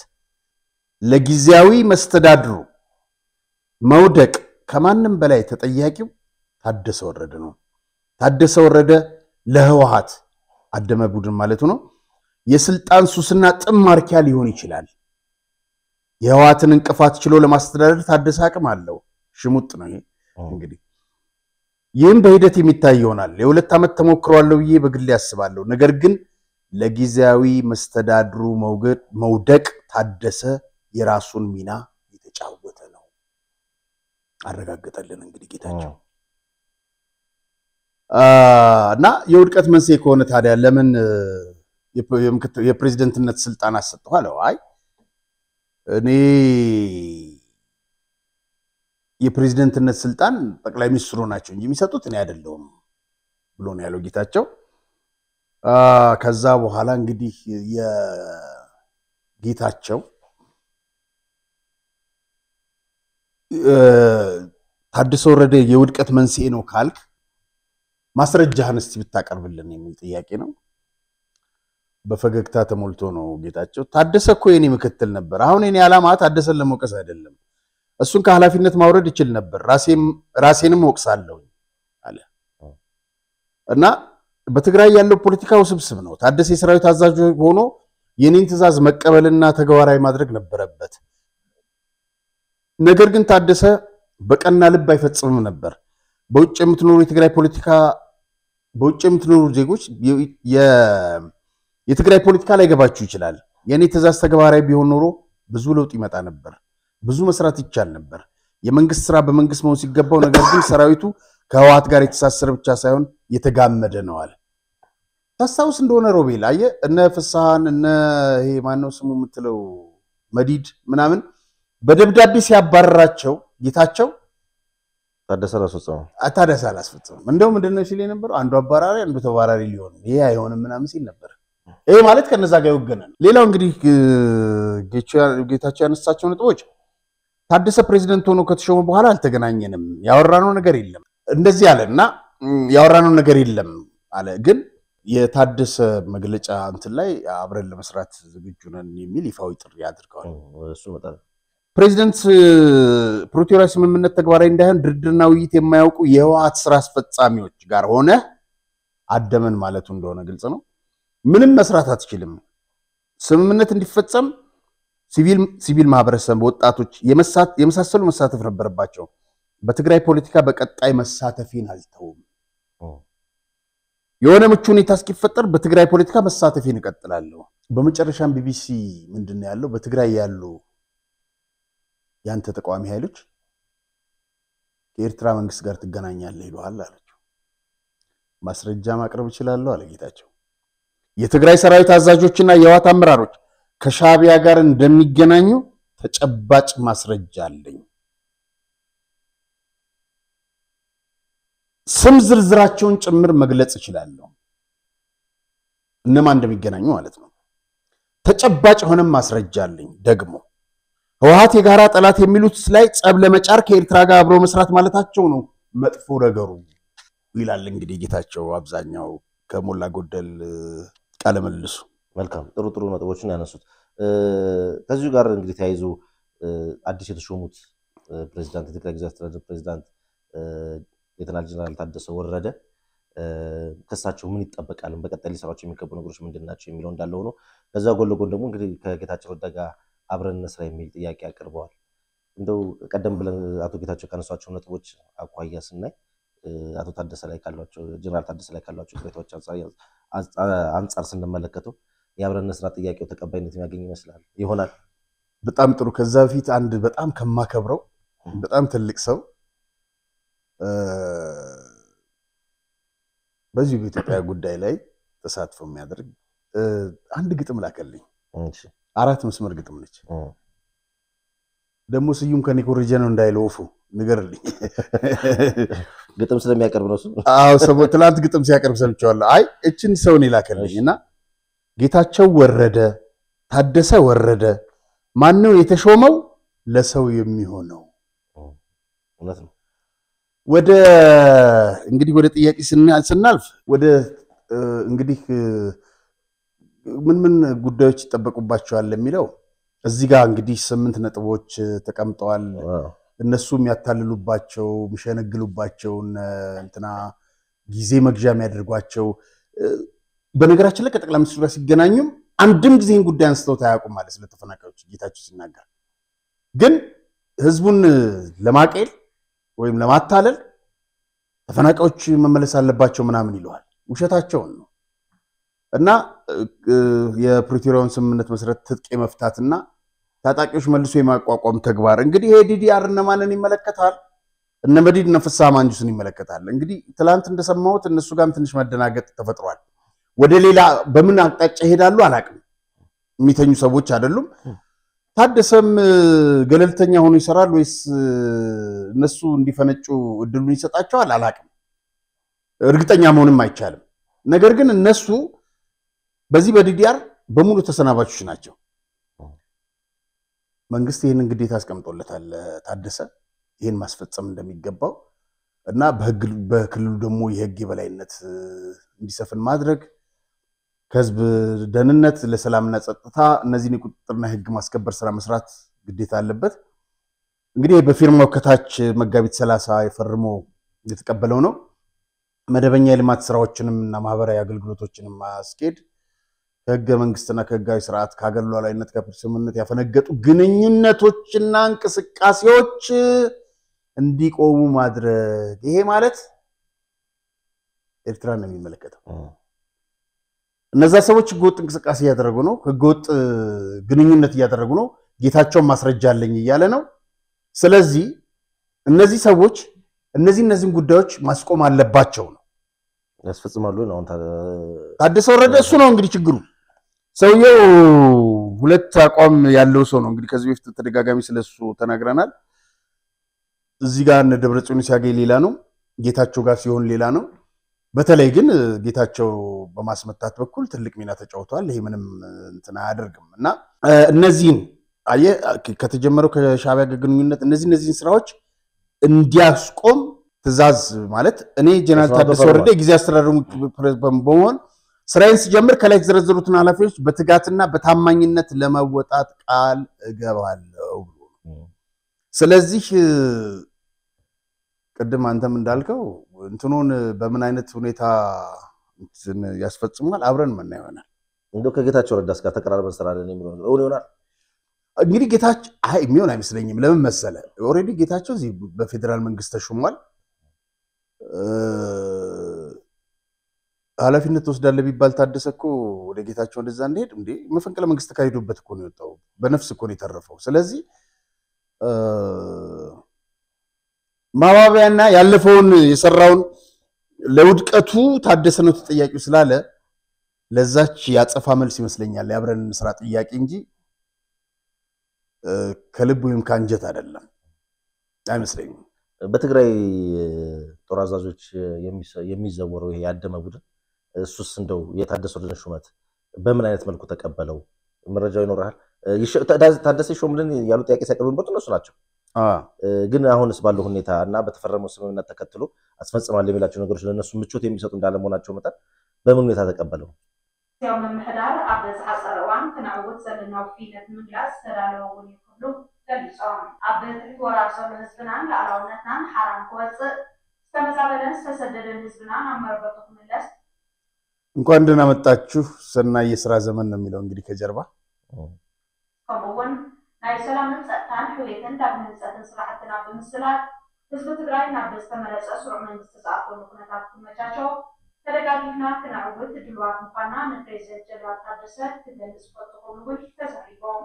ለጊዜያዊ መስተዳድሩ መውደቅ ከማንም በላይ ተጠያቂው ታደሰ ወረደ ነው ታደሰ ወረደ ለህወሓት አደመ ቡድን ማለት ነው የስልጣን ሱስና ጥም ማርኪያ ሊሆን ይችላል የህወሓትን እንቅፋት ችሎ ለማስተዳደር ታደሰ አቅም አለው ሽሙጥ ነው እንግዲህ ይህም በሂደት የሚታይ ይሆናል የሁለት ዓመት ተሞክሯል ብዬ በግል ያስባለሁ ነገር ግን ለጊዜያዊ መስተዳድሩ መውደቅ ታደሰ የራሱን ሚና የተጫወተ ነው አረጋግጠልን እንግዲህ ጌታቸው እና የውድቀት መንስኤ ከሆነ ታዲያ ለምን የፕሬዝዳንትነት ስልጣን አሰጥቷል አይ እኔ የፕሬዝዳንትነት ስልጣን ጠቅላይ ሚኒስትሩ ናቸው እንጂ የሚሰጡት እኔ አይደለሁም ብሎ ነው ያለው ጌታቸው ከዛ በኋላ እንግዲህ የጌታቸው ታደሰ ወረደ የውድቀት መንስኤ ነው ካልክ ማስረጃህን እስቲ ብታቀርብልን የሚል ጥያቄ ነው በፈገግታ ተሞልቶ ነው ጌታቸው ታደሰ እኮ የኔ ምክትል ነበር አሁን የኔ ዓላማ ታደሰን ለመውቀስ አይደለም እሱን ከኃላፊነት ማውረድ ይችል ነበር ራሴንም ወቅሳለሁ አለ እና በትግራይ ያለው ፖለቲካ ውስብስብ ነው ታደሰ የሰራዊት አዛዥ ሆኖ የኔን ትዕዛዝ መቀበልና ተግባራዊ ማድረግ ነበረበት ነገር ግን ታደሰ በቀና ልብ አይፈጽምም ነበር በውጭ የምትኖሩ የትግራይ ፖለቲካ በውጭ የምትኖሩ ዜጎች የትግራይ ፖለቲካ ላይ ገባችሁ ይችላል የኔ ትዕዛዝ ተግባራዊ ቢሆን ኖሮ ብዙ ለውጥ ይመጣ ነበር ብዙ መስራት ይቻል ነበር የመንግስት ስራ በመንግስት መሆን ሲገባው ነገር ግን ሰራዊቱ ከህወሓት ጋር የተሳሰረ ብቻ ሳይሆን የተጋመደ ነው አለ ታስታውስ እንደሆነ ሮቤል አየ እነ ፍሳሃን እነ ይሄ ማነው ስሙ የምትለው መዲድ ምናምን በደብዳቤ ሲያባረራቸው ጌታቸው ታደሰ አላስፈጸመም እንደው ምንድነው ሲል ነበር አንዱ አባራሪ አንዱ ተባራሪ ሊሆን ይሄ አይሆንም ምናምን ሲል ነበር ይሄ ማለት ከነዛ ጋር ይወገናል ሌላው እንግዲህ ጌታቸው ያነሳቸው ነጥቦች ታደሰ ፕሬዝዳንት ሆኖ ከተሾመ በኋላ አልተገናኘንም ያወራነው ነገር የለም እንደዚህ አለና ያወራነው ነገር የለም አለ ግን የታደሰ መግለጫ እንትን ላይ አብረን ለመስራት ዝግጁ ነን የሚል ይፋዊ ጥሪ አድርገዋል እሱ በጣም ፕሬዝዳንት ፕሪቶሪያ ስምምነት ተግባራዊ እንዳይሆን ድርድርና ውይይት የማያውቁ የህወሓት ስራ አስፈጻሚዎች ጋር ሆነ አደመን ማለቱ እንደሆነ ግልጽ ነው ምንም መስራት አትችልም ስምምነት እንዲፈጸም ሲቪል ማህበረሰብ ወጣቶች የመሳሰሉ መሳተፍ ነበረባቸው በትግራይ ፖለቲካ በቀጣይ መሳተፊን አልተውም የሆነ ምቹ ሁኔታ እስኪፈጠር በትግራይ ፖለቲካ መሳተፊን እቀጥላለሁ በመጨረሻም ቢቢሲ ምንድነው ያለው በትግራይ ያሉ ያንተ ተቋሚ ኃይሎች ከኤርትራ መንግስት ጋር ትገናኛለህ ይሏል አለችው ማስረጃ ማቅረብ ይችላል አለ ጌታቸው የትግራይ ሰራዊት አዛዦችና የህወሓት አመራሮች ከሻቢያ ጋር እንደሚገናኙ ተጨባጭ ማስረጃ አለኝ ስም ዝርዝራቸውን ጭምር መግለጽ ይችላል እነማን እንደሚገናኙ ማለት ነው ተጨባጭ ሆነ ማስረጃ አለኝ ደግሞ ህወሓት የጋራ ጠላት የሚሉት ላይ ጸብ ለመጫር ከኤርትራ ጋር አብሮ መስራት ማለታቸው ነው መጥፎ ነገሩ ይላል እንግዲህ ጌታቸው አብዛኛው ከሞላ ጎደል ቃለ መልሱ መልካም ጥሩ ነጥቦችን ያነሱት ከዚህ ጋር እንግዲህ ተያይዞ አዲስ የተሾሙት ፕሬዝዳንት የትግራይ ግዛት አስተዳደር ፕሬዝዳንት ሌተናል ጀነራል ታደሰ ወረደ ከሳቸው ምን ይጠበቃል በቀጣይ ሊሰራቸው የሚገቡ ነገሮች ምንድናቸው የሚለው እንዳለ ሆኖ ከዛ ጎን ለጎን ደግሞ እንግዲህ ከጌታቸው ረዳ ጋር አብረን እንስራ የሚል ጥያቄ አቅርበዋል። እንደው ቀደም ብለን አቶ ጌታቸው ካነሷቸው ነጥቦች አኳያ ስናይ አቶ ታደሰ ላይ ካሏቸው ጀነራል ታደሰ ላይ ካሏቸው ቅሬታዎች አንጻር ስንመለከተው የአብረን እንስራ ጥያቄው ተቀባይነት የሚያገኝ ይመስላል ይሆናል? በጣም ጥሩ። ከዛ በፊት አንድ በጣም ከማከብረው በጣም ትልቅ ሰው በዚህ በኢትዮጵያ ጉዳይ ላይ ተሳትፎ የሚያደርግ አንድ ግጥም ላከልኝ። 4 መስመር ግጥም ነች። ደግሞ ስዩም ከኔ ኮረጀ ነው እንዳይለውፉ ንገርልኝ። ግጥም ስለሚያቀርብ ነው እሱ። አዎ ሰው ትላንት ግጥም ሲያቀርብ ሰምቻለሁ። አይ እቺን ሰው ነው ላከልኝና ጌታቸው ወረደ ታደሰ ወረደ ማነው የተሾመው ለሰው የሚሆነው? እውነት ነው። ወደ እንግዲህ ወደ ጥያቄ ስናልፍ ወደ እንግዲህ ምን ጉዳዮች ይጠበቁባቸዋል ለሚለው እዚህ ጋር እንግዲህ 8 ነጥቦች ተቀምጠዋል። እነሱም ያታልሉባቸው የሚሸነግሉባቸው እንትና ጊዜ መግዣ የሚያደርጓቸው በነገራችን ላይ ከጠቅላይ ሚኒስትሩ ጋር ሲገናኙም አንድም ጊዜ ይህን ጉዳይ አንስተው ታያውቁም ማለት ስለተፈናቃዮች ጌታቸው ሲናገር ግን ህዝቡን ለማቄል ወይም ለማታለል ተፈናቃዮች መመለስ አለባቸው ምናምን ይለዋል። ውሸታቸውን ነው። እና የፕሪቶሪያውን ስምምነት መሰረት ትጥቅ መፍታትና ታጣቂዎች መልሶ የማቋቋም ተግባር እንግዲህ የዲዲአር እነማንን ይመለከታል? እነ መዲድ ነፍሳ ማንጁስን ይመለከታል። እንግዲህ ትላንት እንደሰማሁት እነሱ ጋርም ትንሽ መደናገጥ ተፈጥሯል። ወደ ሌላ በምን አቅጣጫ ይሄዳሉ አላቅም። የሚተኙ ሰዎች አይደሉም። ታደሰም ገለልተኛ ሆኖ ይሰራል ወይስ እነሱ እንዲፈነጩ እድሉን ይሰጣቸዋል አላቅም። እርግጠኛ መሆንም አይቻልም። ነገር ግን እነሱ በዚህ በዲዲአር በሙሉ ተሰናባቾች ናቸው። መንግስት ይሄንን ግዴታ አስቀምጦለታል ታደሰ ይሄን ማስፈጸም እንደሚገባው እና በክልሉ ደግሞ የህግ የበላይነት እንዲሰፍን ማድረግ ከህዝብ ደህንነት ለሰላምና ጸጥታ እነዚህን የቁጥጥርና ህግ ማስከበር ስራ መስራት ግዴታ አለበት። እንግዲህ በፊርማው ከታች መጋቢት 30 የፈርሞ የተቀበለው ነው። መደበኛ የልማት ስራዎችንም እና ማህበራዊ አገልግሎቶችንም ማስኬድ ከህገ መንግስትና ከህጋዊ ስርዓት ከሀገር ሉዓላዊነት ከስምምነት ያፈነገጡ ግንኙነቶችና እንቅስቃሴዎች እንዲቆሙ ማድረግ ይሄ ማለት ኤርትራን ነው የሚመለከተው። እነዛ ሰዎች ህገወጥ እንቅስቃሴ እያደረጉ ነው፣ ህገወጥ ግንኙነት እያደረጉ ነው። ጌታቸው ማስረጃ አለኝ እያለ ነው። ስለዚህ እነዚህ ሰዎች እነዚህን ጉዳዮች ማስቆም አለባቸው ነው። ያስፈጽማሉ ነው ታደሰ ወረደ እሱ ነው እንግዲህ ችግሩ። ሰውየው ሁለት አቋም ያለው ሰው ነው። እንግዲህ ከዚህ በፊት ተደጋጋሚ ስለሱ ተናግረናል። እዚህ ጋር እነ ደብረጽዮን ሲያገኝ ሌላ ነው፣ ጌታቸው ጋር ሲሆን ሌላ ነው። በተለይ ግን ጌታቸው በማስመታት በኩል ትልቅ ሚና ተጫውቷል። ይሄ ምንም እንትና አያደርግም እና እነዚህን ከተጀመረው ከሻዕቢያ ጋር ግንኙነት እነዚህን ስራዎች እንዲያስቆም ትእዛዝ ማለት እኔ ጀነራል ታደሰ ወረደ ጊዜ አስተዳደሩ በመሆን ስራዬን ሲጀምር ከላይ የተዘረዘሩትን ኃላፊዎች በትጋትና በታማኝነት ለመወጣት ቃል እገባለሁ ብሎ ስለዚህ ቀደም አንተም እንዳልከው እንትኑን በምን አይነት ሁኔታ ያስፈጽማል አብረን ምን ይሆናል እንደው ከጌታቸው ረዳስ ጋር ተቀራርበን ስራለን የሚለው ነው ይሆናል። እንግዲህ ጌታቸው የሚሆን አይመስለኝም። ለምን መሰለ ኦሬዲ ጌታቸው እዚህ በፌደራል መንግስት ተሾሟል። ኃላፊነት ወስዳለ ቢባል ታደሰ እኮ ወደ ጌታቸው እንደዛ እንደሄድ እንዴ መፈንቅለ መንግስት ካይዶበት እኮ ነው የወጣው፣ በነፍስ እኮ ነው የተረፈው። ስለዚህ ማባቢያና ያለፈውን የሰራውን ለውድቀቱ ታደሰ ነው ተጠያቂው ስላለ ለዛች ያጸፋ መልስ ይመስለኛል ያብረን ስራ ጥያቄ እንጂ ከልብ ወይም ካንጀት አይደለም አይመስለኝም። በትግራይ ጦር አዛዦች የሚዘወረው ይሄ ያደመ ቡድን እሱስ እንደው የታደሰ ወረደ ሹመት በምን አይነት መልኩ ተቀበለው? መረጃው ይኖራል? ታደሰ ሾምልን ያሉ ጥያቄ ሲያቀርቡበት እነሱ ናቸው። ግን አሁንስ ባለው ሁኔታ እና በተፈረመው ስምምነት ተከትሎ አስፈጽማለሁ የሚላቸው ነገሮች ለነሱ ምቾት የሚሰጡ እንዳለመሆናቸው መጠን በምን ሁኔታ ተቀበለው? ያው መምህዳር አበዝ አጸረዋን ተናውት ሰለናው ፊነት ምግላስ ተዳለው ሁሉ ገልጾም አበዝ ወራሰ ህዝብናን ለአላውነትናን ሐራም ኮጽ استمزابلن استسددن ህዝብና አመረበቱ መለስ እንኳን ደህና መጣችሁ ሰናይ የሥራ ዘመን ነው የሚለው እንግዲህ ከጀርባ ከመወን ናይ ሰላም ጸጥታን ሕውየትን ዳግም ጸጥታን ስራሕትና በመስላት ህዝብ ትግራይ ናብ በስተመረጸ ስሩዕ መንግስት ተጻፈሉ ኩነታት ተመቻቸው ተደጋግፍና ተናውት ድሏት እንኳንና ንፕሬዝደንት ጀነራል ታደሰ ትገልጽ ፈጥቆሉ ተሰሪቆም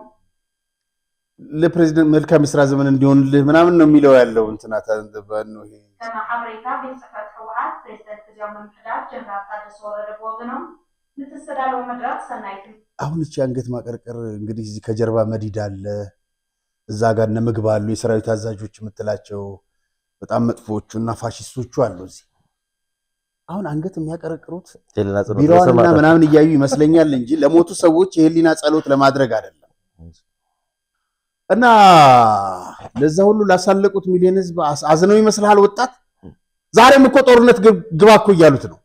ለፕሬዝደንት መልካም የሥራ ዘመን እንዲሆንልህ ምናምን ነው የሚለው ያለው እንትና ተባኑ ይሄ ከማ ሐብሬታ ቤተሰፋት ህወሓት ፕሬዝደንት ከዚያው መምሕዳር ጀነራል ታደሰ ወረደ ወገኖም ለተስተዳለው መድረክ ሰናይት አሁን እቺ አንገት ማቀርቀር እንግዲህ እዚህ ከጀርባ መዲድ አለ እዛ ጋር ነምግባ አሉ የሰራዊት አዛዦች የምትላቸው በጣም መጥፎቹና ፋሺስቶቹ አሉ እዚህ አሁን አንገት የሚያቀረቅሩት ቢሮዋንና ምናምን ይያዩ ይመስለኛል እንጂ ለሞቱ ሰዎች የህሊና ጸሎት ለማድረግ አይደለም እና ለዛ ሁሉ ላሳለቁት ሚሊዮን ህዝብ አዝነው ይመስልሃል ወጣት ዛሬም እኮ ጦርነት ግባ እኮ ይያሉት ነው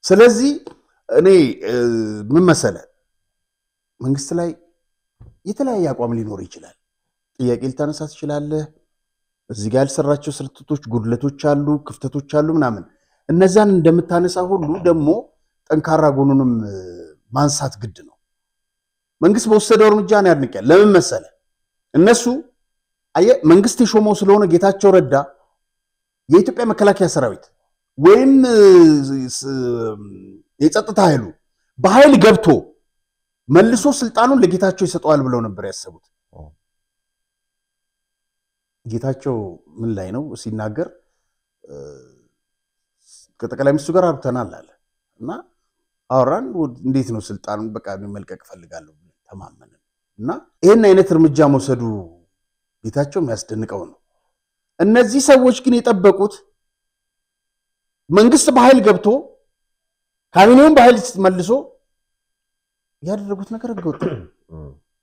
ስለዚህ እኔ ምን መሰለ መንግስት ላይ የተለያየ አቋም ሊኖር ይችላል ጥያቄ ልታነሳ ትችላለህ እዚህ ጋር ያልሰራቸው ስርጥቶች ጉድለቶች አሉ ክፍተቶች አሉ ምናምን እነዛን እንደምታነሳ ሁሉ ደግሞ ጠንካራ ጎኑንም ማንሳት ግድ ነው መንግስት በወሰደው እርምጃ ነው ያድንቀል ለምን መሰለ እነሱ መንግስት የሾመው ስለሆነ ጌታቸው ረዳ የኢትዮጵያ መከላከያ ሰራዊት ወይም የጸጥታ ኃይሉ በኃይል ገብቶ መልሶ ስልጣኑን ለጌታቸው ይሰጣዋል ብለው ነበር ያሰቡት ጌታቸው ምን ላይ ነው ሲናገር ከጠቅላይ ሚኒስትሩ ጋር አብተናል አለ እና አወራን እንዴት ነው ስልጣኑን በቃ መልቀቅ ፈልጋለሁ ተማመነ እና ይሄን አይነት እርምጃ መውሰዱ ጌታቸው የሚያስደንቀው ነው እነዚህ ሰዎች ግን የጠበቁት መንግስት በኃይል ገብቶ ካቢኔውን በኃይል መልሶ ያደረጉት ነገር ገውጥ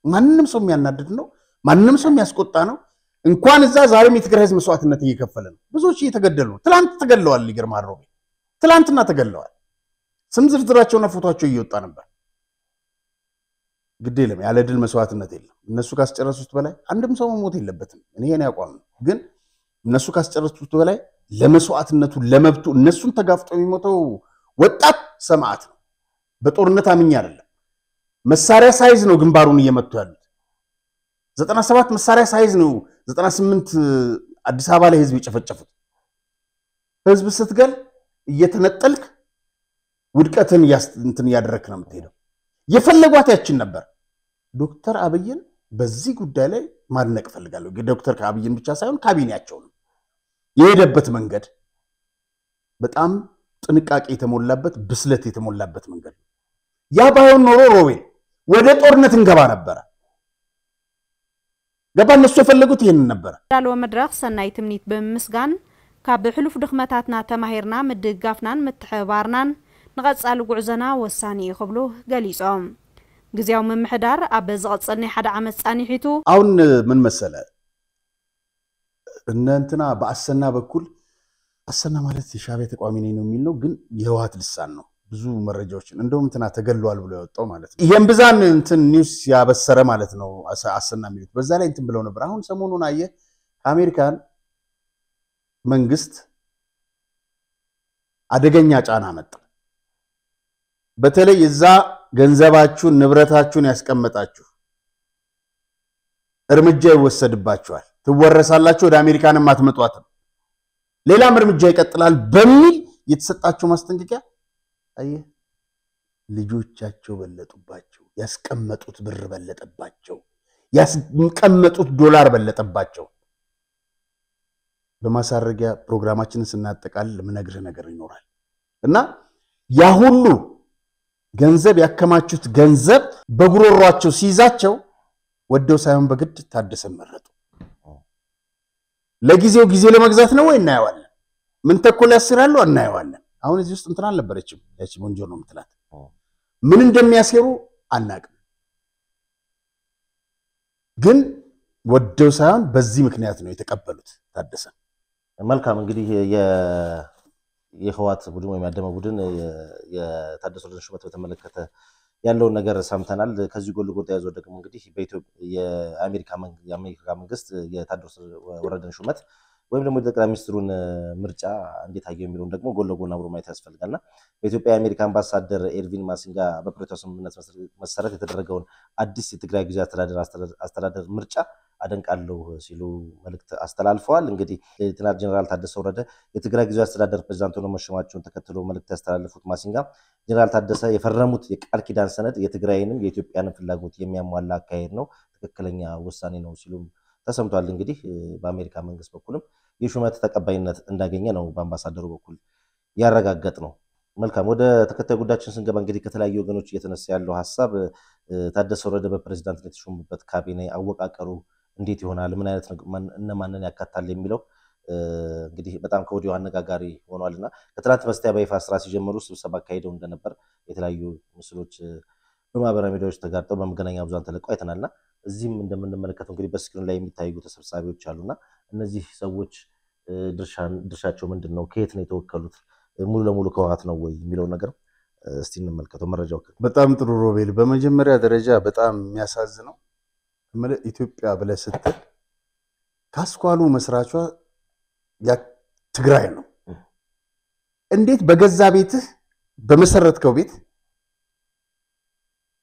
ማንንም ሰው የሚያናድድ ነው ማንንም ሰው የሚያስቆጣ ነው እንኳን እዛ ዛሬም የትግራይ ህዝብ መስዋዕትነት እየከፈለ ነው ብዙዎች እየተገደሉ ትላንት ተገለዋል ይገርማል ሮቤ ትላንትና ተገለዋል ስም ዝርዝራቸውና ፎቶአቸው እየወጣ ነበር ግድ የለም ያለ ድል መስዋዕትነት የለም እነሱ ካስጨረሱት በላይ አንድም ሰው መሞት የለበትም እኔ የኔ አቋም ነው ግን እነሱ ካስጨረሱት በላይ ለመስዋዕትነቱ ለመብቱ እነሱን ተጋፍጦ የሚሞተው ወጣት ሰማዕት ነው በጦርነት አምኛ አይደለም መሳሪያ ሳይዝ ነው ግንባሩን እየመቱ ያሉት 97 መሳሪያ ሳይዝ ነው 98 አዲስ አበባ ላይ ህዝብ ይጨፈጨፉት ህዝብ ስትገል እየተነጠልክ ውድቀትን እንትን ያደረክ ነው የምትሄደው የፈለጓት ያችን ነበር ዶክተር አብይን በዚህ ጉዳይ ላይ ማድነቅ ፈልጋለሁ ዶክተር አብይን ብቻ ሳይሆን ካቢኔያቸው ነው የሄደበት መንገድ በጣም ጥንቃቄ የተሞላበት ብስለት የተሞላበት መንገድ ያ ባይሆን ኖሮ ሮቤ ወደ ጦርነት እንገባ ነበር ገባ እነሱ የፈለጉት ይሄን ነበር ዳለው መድረክ ሰናይ ትምኒት በመስጋን ካብ ሕሉፍ ድኽመታትና ተማሂርና ምድጋፍናን ምትሕባርናን ንቐጻሊ ጉዕዘና ወሳኒ ይኽብሉ ገሊጾም ግዚያው መምሕዳር ኣብ ዝቐጽልኒ ሓደ ዓመት ጻኒሒቱ አሁን ምን መሰለ እንትና በአሰና በኩል አሰና ማለት የሻዕቢያ ተቋሚ ነው የሚል ነው ግን የህወሓት ልሳን ነው ብዙ መረጃዎችን እንደውም እንትና ተገለዋል ብሎ ያወጣው ማለት ነው የምብዛን እንትን ኒውስ ያበሰረ ማለት ነው አሰና የሚሉት በዛ ላይ እንትን ብለው ነበር አሁን ሰሞኑን አየ አሜሪካን መንግስት አደገኛ ጫና መጣ በተለይ እዛ ገንዘባችሁን ንብረታችሁን ያስቀመጣችሁ እርምጃ ይወሰድባችኋል ትወረሳላችሁ ወደ አሜሪካንም አትመጧትም ሌላም እርምጃ ይቀጥላል በሚል የተሰጣቸው ማስጠንቀቂያ አየ ልጆቻቸው በለጡባቸው ያስቀመጡት ብር በለጠባቸው ያስቀመጡት ዶላር በለጠባቸው በማሳረጊያ ፕሮግራማችንን ስናጠቃል ለምነግርህ ነገር ይኖራል እና ያ ሁሉ ገንዘብ ያከማቹት ገንዘብ በጉሮሯቸው ሲይዛቸው ወደው ሳይሆን በግድ ታደሰ መረጡ ለጊዜው ጊዜ ለመግዛት ነው ወይ እናያዋለን ምን ተኮል ያስራሉ እናያዋለን አሁን እዚህ ውስጥ እንትና አልነበረችም ያቺ ሞንጆር ነው የምትላት ምን እንደሚያስሩ አናቅም ግን ወደው ሳይሆን በዚህ ምክንያት ነው የተቀበሉት ታደሰ መልካም እንግዲህ የህወሓት ቡድን ወይ ያደመ ቡድን የታደሰ ወረደን ሹመት በተመለከተ ያለውን ነገር ሰምተናል ከዚህ ጎል ጎል ተያይዞ ደግሞ እንግዲህ በኢትዮጵያ የአሜሪካ መንግስት የታደሰ ወረደን ሹመት ወይም ደግሞ የጠቅላይ ሚኒስትሩን ምርጫ እንዴት አየው የሚለውን ደግሞ ጎን ለጎን አብሮ ማየት ያስፈልጋልና በኢትዮጵያ የአሜሪካ አምባሳደር ኤርቪን ማሲንጋ በፕሪቶሪያ ስምምነት መሰረት የተደረገውን አዲስ የትግራይ ጊዜያዊ አስተዳደር ምርጫ አደንቃለሁ ሲሉ መልእክት አስተላልፈዋል። እንግዲህ ሌተናል ጀነራል ታደሰ ወረደ የትግራይ ጊዜያዊ አስተዳደር ፕሬዝዳንት ሆነው መሾማቸውን ተከትሎ መልእክት ያስተላልፉት ማሲንጋ ጀነራል ታደሰ የፈረሙት የቃል ኪዳን ሰነድ የትግራይንም የኢትዮጵያንም ፍላጎት የሚያሟላ አካሄድ ነው፣ ትክክለኛ ውሳኔ ነው ሲሉ ተሰምቷል። እንግዲህ በአሜሪካ መንግስት በኩልም የሹመት ተቀባይነት እንዳገኘ ነው በአምባሳደሩ በኩል ያረጋገጥ ነው። መልካም ወደ ተከታይ ጉዳያችን ስንገባ እንግዲህ ከተለያዩ ወገኖች እየተነሳ ያለው ሐሳብ ታደሰ ወረደ በፕሬዝዳንትነት የተሾሙበት ካቢኔ አወቃቀሩ እንዴት ይሆናል፣ ምን አይነት እነማንን ያካታል የሚለው እንግዲህ በጣም ከወዲሁ አነጋጋሪ ሆኗልና ከትናንት በስቲያ በይፋ ስራ ሲጀምሩ ስብሰባ አካሄደው እንደነበር የተለያዩ ምስሎች በማህበራዊ ሚዲያዎች ተጋርጠው በመገናኛ ብዙሃን ተለቀው አይተናልና እዚህም እንደምንመለከተው እንግዲህ በስክሪን ላይ የሚታዩ ተሰብሳቢዎች አሉና እነዚህ ሰዎች ድርሻቸው ምንድነው? ከየት ነው የተወከሉት? ሙሉ ለሙሉ ከህወሓት ነው ወይ የሚለው ነገር እስቲ እንመልከተው። መረጃው በጣም ጥሩ ሮቤል። በመጀመሪያ ደረጃ በጣም የሚያሳዝነው ኢትዮጵያ ብለህ ስትል ካስኳሉ መስራቿ ያ ትግራይ ነው። እንዴት በገዛ ቤትህ በመሰረትከው ቤት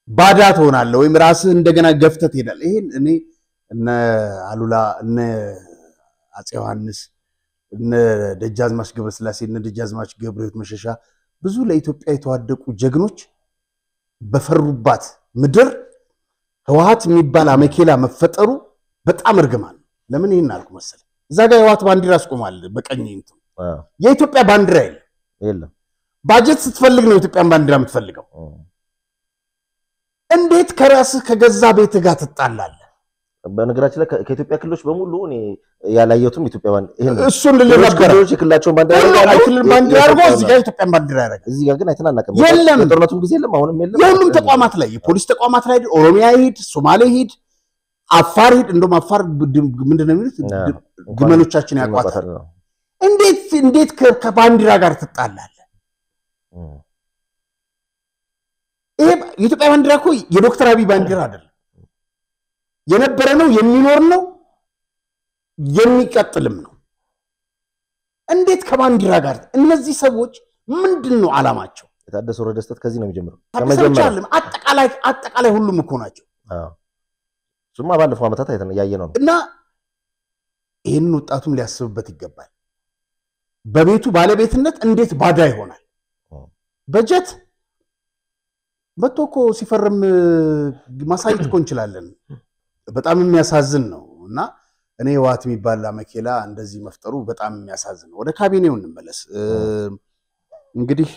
ባዳ ትሆናለህ ወይም ራስህ እንደገና ገፍተህ ትሄዳለህ? ይሄን እኔ እነ አሉላ እነ አፄ ዮሐንስ እነ ደጃዝማች ገብረስላሴ እነ ደጃዝማች ገብረሕይወት መሸሻ ብዙ ለኢትዮጵያ የተዋደቁ ጀግኖች በፈሩባት ምድር ህወሓት የሚባል አመኬላ መፈጠሩ በጣም እርግማን ነው። ለምን ይሄን አልኩ መሰለህ? እዛ ጋር የህወሓት ባንዲራ አስቆማል በቀኝ እንት የኢትዮጵያ ባንዲራ የለም። ባጀት ስትፈልግ ነው የኢትዮጵያን ባንዲራ የምትፈልገው። እንዴት ከራስህ ከገዛ ቤትህ ጋር ትጣላለህ? በነገራችን ላይ ከኢትዮጵያ ክልሎች በሙሉ እኔ ያላየሁትም ኢትዮጵያ ባንዲራ እሱን ለነበር የክልላቸውን ባንዲራ ክልል ባንዲራ አድርጎ እዚህ ጋር ኢትዮጵያን ባንዲራ ያደርጋል። እዚህ ጋር ግን አይተናናቀም። የለም ጦርነቱም ጊዜ የለም፣ አሁንም የለም። የሁሉም ተቋማት ላይ የፖሊስ ተቋማት ላይ ኦሮሚያ ሂድ፣ ሶማሌ ሂድ፣ አፋር ሂድ። እንደውም አፋር ምንድነው የሚሉት ግመሎቻችን ያቋታል። እንዴት ከባንዲራ ጋር ትጣላለህ? ይሄ የኢትዮጵያ ባንዲራ እኮ የዶክተር አብይ ባንዲራ አይደለም። የነበረ ነው፣ የሚኖር ነው፣ የሚቀጥልም ነው። እንዴት ከባንዲራ ጋር? እነዚህ ሰዎች ምንድነው ዓላማቸው? የታደሰ ወረደ ስህተት ከዚህ ነው የሚጀምረው። አጠቃላይ ሁሉም እኮ ናቸው። ሱማ ባለፈው ዓመታት ያየነው ነው። እና ይሄንን ወጣቱም ሊያስብበት ይገባል። በቤቱ ባለቤትነት እንዴት ባዳ ይሆናል? በጀት መጥቶ እኮ ሲፈርም ማሳየት እኮ እንችላለን። በጣም የሚያሳዝን ነው። እና እኔ ህወሓት የሚባል አመኬላ እንደዚህ መፍጠሩ በጣም የሚያሳዝን ነው። ወደ ካቢኔው እንመለስ። እንግዲህ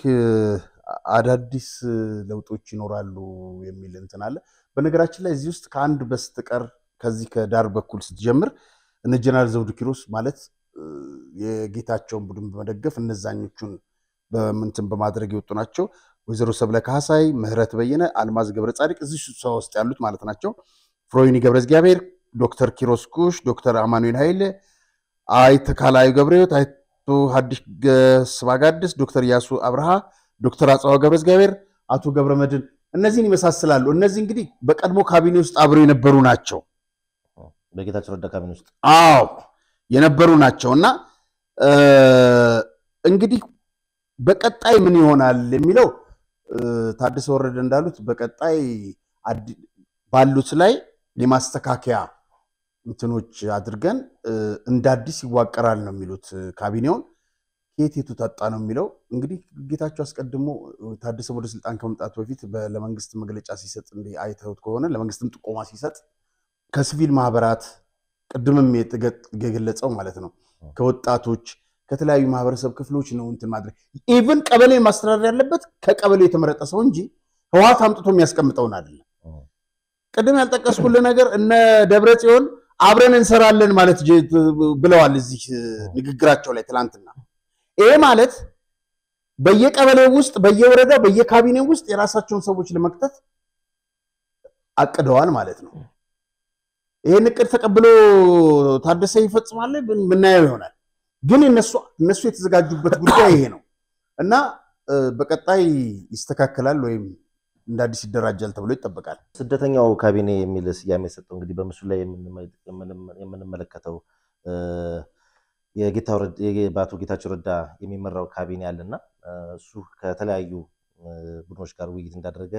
አዳዲስ ለውጦች ይኖራሉ የሚል እንትን አለ። በነገራችን ላይ እዚህ ውስጥ ከአንድ በስተቀር ከዚህ ከዳር በኩል ስትጀምር እነ ጀነራል ዘውዱ ኪሮስ ማለት የጌታቸውን ቡድን በመደገፍ እነዛኞቹን በምንትን በማድረግ የወጡ ናቸው። ወይዘሮ ሰብለ ካህሳይ፣ ምህረት በየነ፣ አልማዝ ገብረ ጻድቅ እዚህ ሰው ውስጥ ያሉት ማለት ናቸው። ፍሮይኒ ገብረ እግዚአብሔር፣ ዶክተር ኪሮስ ኩሽ፣ ዶክተር አማኑኤል ኃይለ፣ አይተ ካላዩ ገብረሕይወት፣ አይቶ ሀዲሽ ስባጋድስ፣ ዶክተር ያሱ አብርሃ፣ ዶክተር አጽዋ ገብረ እግዚአብሔር፣ አቶ ገብረ መድን እነዚህን ይመሳሰላሉ። እነዚህ እንግዲህ በቀድሞ ካቢኔ ውስጥ አብረው የነበሩ ናቸው። በጌታቸው ረዳ ካቢኔ ውስጥ የነበሩ ናቸውና እንግዲህ በቀጣይ ምን ይሆናል የሚለው ታደሰ ወረደ እንዳሉት በቀጣይ ባሉት ላይ የማስተካከያ እንትኖች አድርገን እንደ አዲስ ይዋቀራል ነው የሚሉት። ካቢኔውን ከየት ተጣጣ ነው የሚለው እንግዲህ ጌታቸው አስቀድሞ ታደሰ ወደ ስልጣን ከመምጣቱ በፊት ለመንግስት መግለጫ ሲሰጥ እንደ አይተውት ከሆነ ለመንግስትም ጥቆማ ሲሰጥ ከሲቪል ማህበራት ቅድምም የገለጸው ማለት ነው ከወጣቶች ከተለያዩ ማህበረሰብ ክፍሎች ነው እንትን ማድረግ ኢቭን ቀበሌ ማስተዳደር ያለበት ከቀበሌ የተመረጠ ሰው እንጂ ህወሓት አምጥቶ የሚያስቀምጠውን አይደለም። ቅድም ያልጠቀስኩልህ ነገር እነ ደብረጽዮን አብረን እንሰራለን ማለት ብለዋል እዚህ ንግግራቸው ላይ ትላንትና። ይሄ ማለት በየቀበሌው ውስጥ በየወረዳው በየካቢኔው ውስጥ የራሳቸውን ሰዎች ለመክተት አቅደዋል ማለት ነው። ይሄን እቅድ ተቀብሎ ታደሰ ይፈጽማል ምናየው ይሆናል። ግን እነሱ የተዘጋጁበት ጉዳይ ይሄ ነው እና በቀጣይ ይስተካከላል ወይም እንደ አዲስ ይደራጃል ተብሎ ይጠበቃል። ስደተኛው ካቢኔ የሚል ስያሜ ሰጠው። እንግዲህ በምስሉ ላይ የምንመለከተው በአቶ ጌታቸው ረዳ የሚመራው ካቢኔ ያለና እሱ ከተለያዩ ቡድኖች ጋር ውይይት እንዳደረገ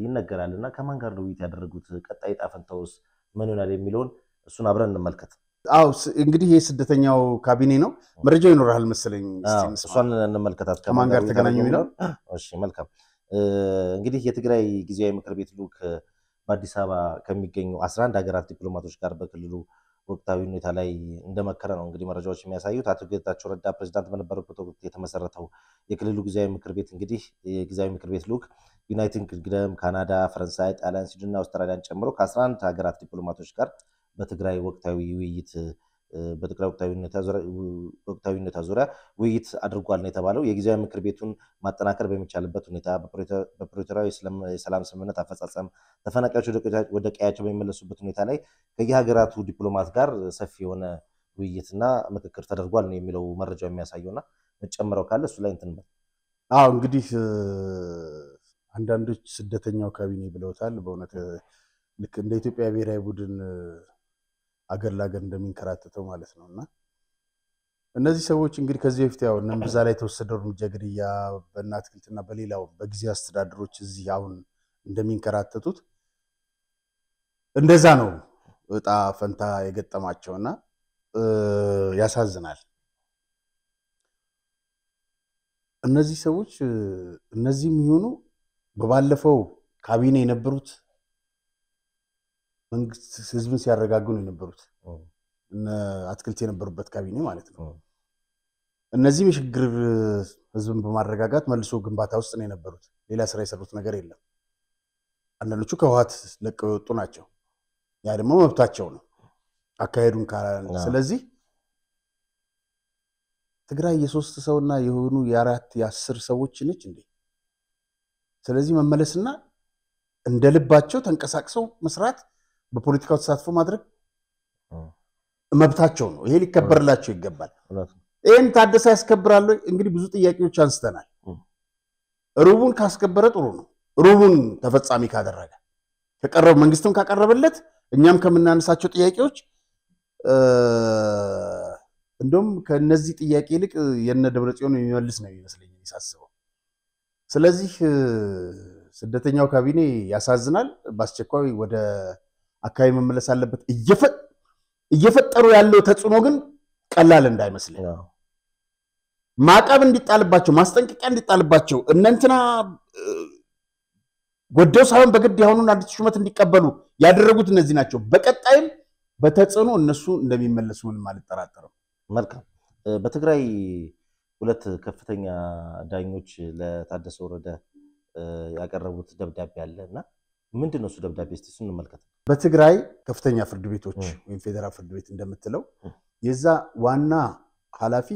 ይነገራልና ከማን ጋር ነው ውይይት ያደረጉት? ቀጣይ ዕጣ ፈንታውስ ምን ይሆናል የሚለውን እሱን አብረን እንመልከት። አው እንግዲህ ይሄ ስደተኛው ካቢኔ ነው። መረጃው ይኖራል መሰለኝ። እሷን እንመልከታት ከማን ጋር ተገናኙ የሚለው። እሺ መልካም። እንግዲህ የትግራይ ጊዜያዊ ምክር ቤት ልዑክ በአዲስ አበባ ከሚገኙ 11 ሀገራት ዲፕሎማቶች ጋር በክልሉ ወቅታዊ ሁኔታ ላይ እንደመከረ ነው እንግዲህ መረጃዎች የሚያሳዩት። አቶ ጌታቸው ረዳ ፕሬዝዳንት በነበሩበት ወቅት የተመሰረተው የክልሉ ጊዜያዊ ምክር ቤት እንግዲህ የጊዜያዊ ምክር ቤት ልዑክ ዩናይትድ ኪንግደም፣ ካናዳ፣ ፈረንሳይ፣ ጣሊያን፣ ስዊድንና አውስትራሊያን ጨምሮ ከ11 ሀገራት ዲፕሎማቶች ጋር በትግራይ ወቅታዊ ውይይት በትግራይ ወቅታዊ ሁኔታ ዙሪያ ውይይት አድርጓል ነው የተባለው። የጊዜያዊ ምክር ቤቱን ማጠናከር በሚቻልበት ሁኔታ በፕሪቶሪያው የሰላም ስምምነት አፈጻጸም ተፈናቃዮች ወደ ቀያቸው በሚመለሱበት ሁኔታ ላይ ከየሀገራቱ ዲፕሎማት ጋር ሰፊ የሆነ ውይይትና ምክክር ተደርጓል ነው የሚለው መረጃው የሚያሳየውና መጨመረው ካለ እሱ ላይ እንትን በል። አዎ እንግዲህ አንዳንዶች ስደተኛው ካቢኔ ብለውታል። በእውነት ልክ እንደ ኢትዮጵያ ብሔራዊ ቡድን አገር ላገር እንደሚንከራተተው ማለት ነውና እነዚህ ሰዎች እንግዲህ ከዚህ በፊት ያው እነምብዛ ላይ የተወሰደው እርምጃ ግድያ በእናትክልትና በሌላው በጊዜ አስተዳደሮች እዚህ አሁን እንደሚንከራተቱት እንደዛ ነው እጣ ፈንታ የገጠማቸውና ያሳዝናል። እነዚህ ሰዎች እነዚህም ይሆኑ በባለፈው ካቢኔ የነበሩት መንግስት ህዝብን ሲያረጋጉ ነው የነበሩት እነ አትክልት የነበሩበት ካቢኔ ማለት ነው። እነዚህም የሽግግር ህዝብን በማረጋጋት መልሶ ግንባታ ውስጥ ነው የነበሩት። ሌላ ስራ የሰሩት ነገር የለም። አንዳንዶቹ ከህወሓት ለቀው የወጡ ናቸው። ያ ደግሞ መብታቸው ነው አካሄዱን ካለ። ስለዚህ ትግራይ የሶስት ሰውና የሆኑ የአራት የአስር ሰዎች ነች እንዴ? ስለዚህ መመለስና እንደልባቸው ተንቀሳቅሰው መስራት በፖለቲካው ተሳትፎ ማድረግ መብታቸው ነው። ይሄ ሊከበርላቸው ይገባል። ይሄን ታደሰ ያስከብራሉ። እንግዲህ ብዙ ጥያቄዎች አንስተናል። ሩቡን ካስከበረ ጥሩ ነው። ሩቡን ተፈጻሚ ካደረገ ከቀረበ መንግስትም ካቀረበለት እኛም ከምናነሳቸው ጥያቄዎች እንደውም ከነዚህ ጥያቄ ይልቅ የነ ደብረጽዮን የሚመልስ ነው የሚመስለኝ ሳስበው። ስለዚህ ስደተኛው ካቢኔ ያሳዝናል። በአስቸኳይ ወደ አካባቢ መመለስ አለበት። እየፈጠሩ ያለው ተጽዕኖ ግን ቀላል እንዳይመስልኝ። ማዕቀብ እንዲጣልባቸው፣ ማስጠንቀቂያ እንዲጣልባቸው እነንትና ጎደው ሳይሆን በግድ ያሁኑን አዲስ ሹመት እንዲቀበሉ ያደረጉት እነዚህ ናቸው። በቀጣይም በተጽዕኖ እነሱ እንደሚመለሱ ምንም አልጠራጠርም። መልካም። በትግራይ ሁለት ከፍተኛ ዳኞች ለታደሰ ወረደ ያቀረቡት ደብዳቤ አለና ምንድነው እሱ ደብዳቤ? እስቲ እሱን እንመልከት። በትግራይ ከፍተኛ ፍርድ ቤቶች ወይም ፌደራል ፍርድ ቤት እንደምትለው የዛ ዋና ኃላፊ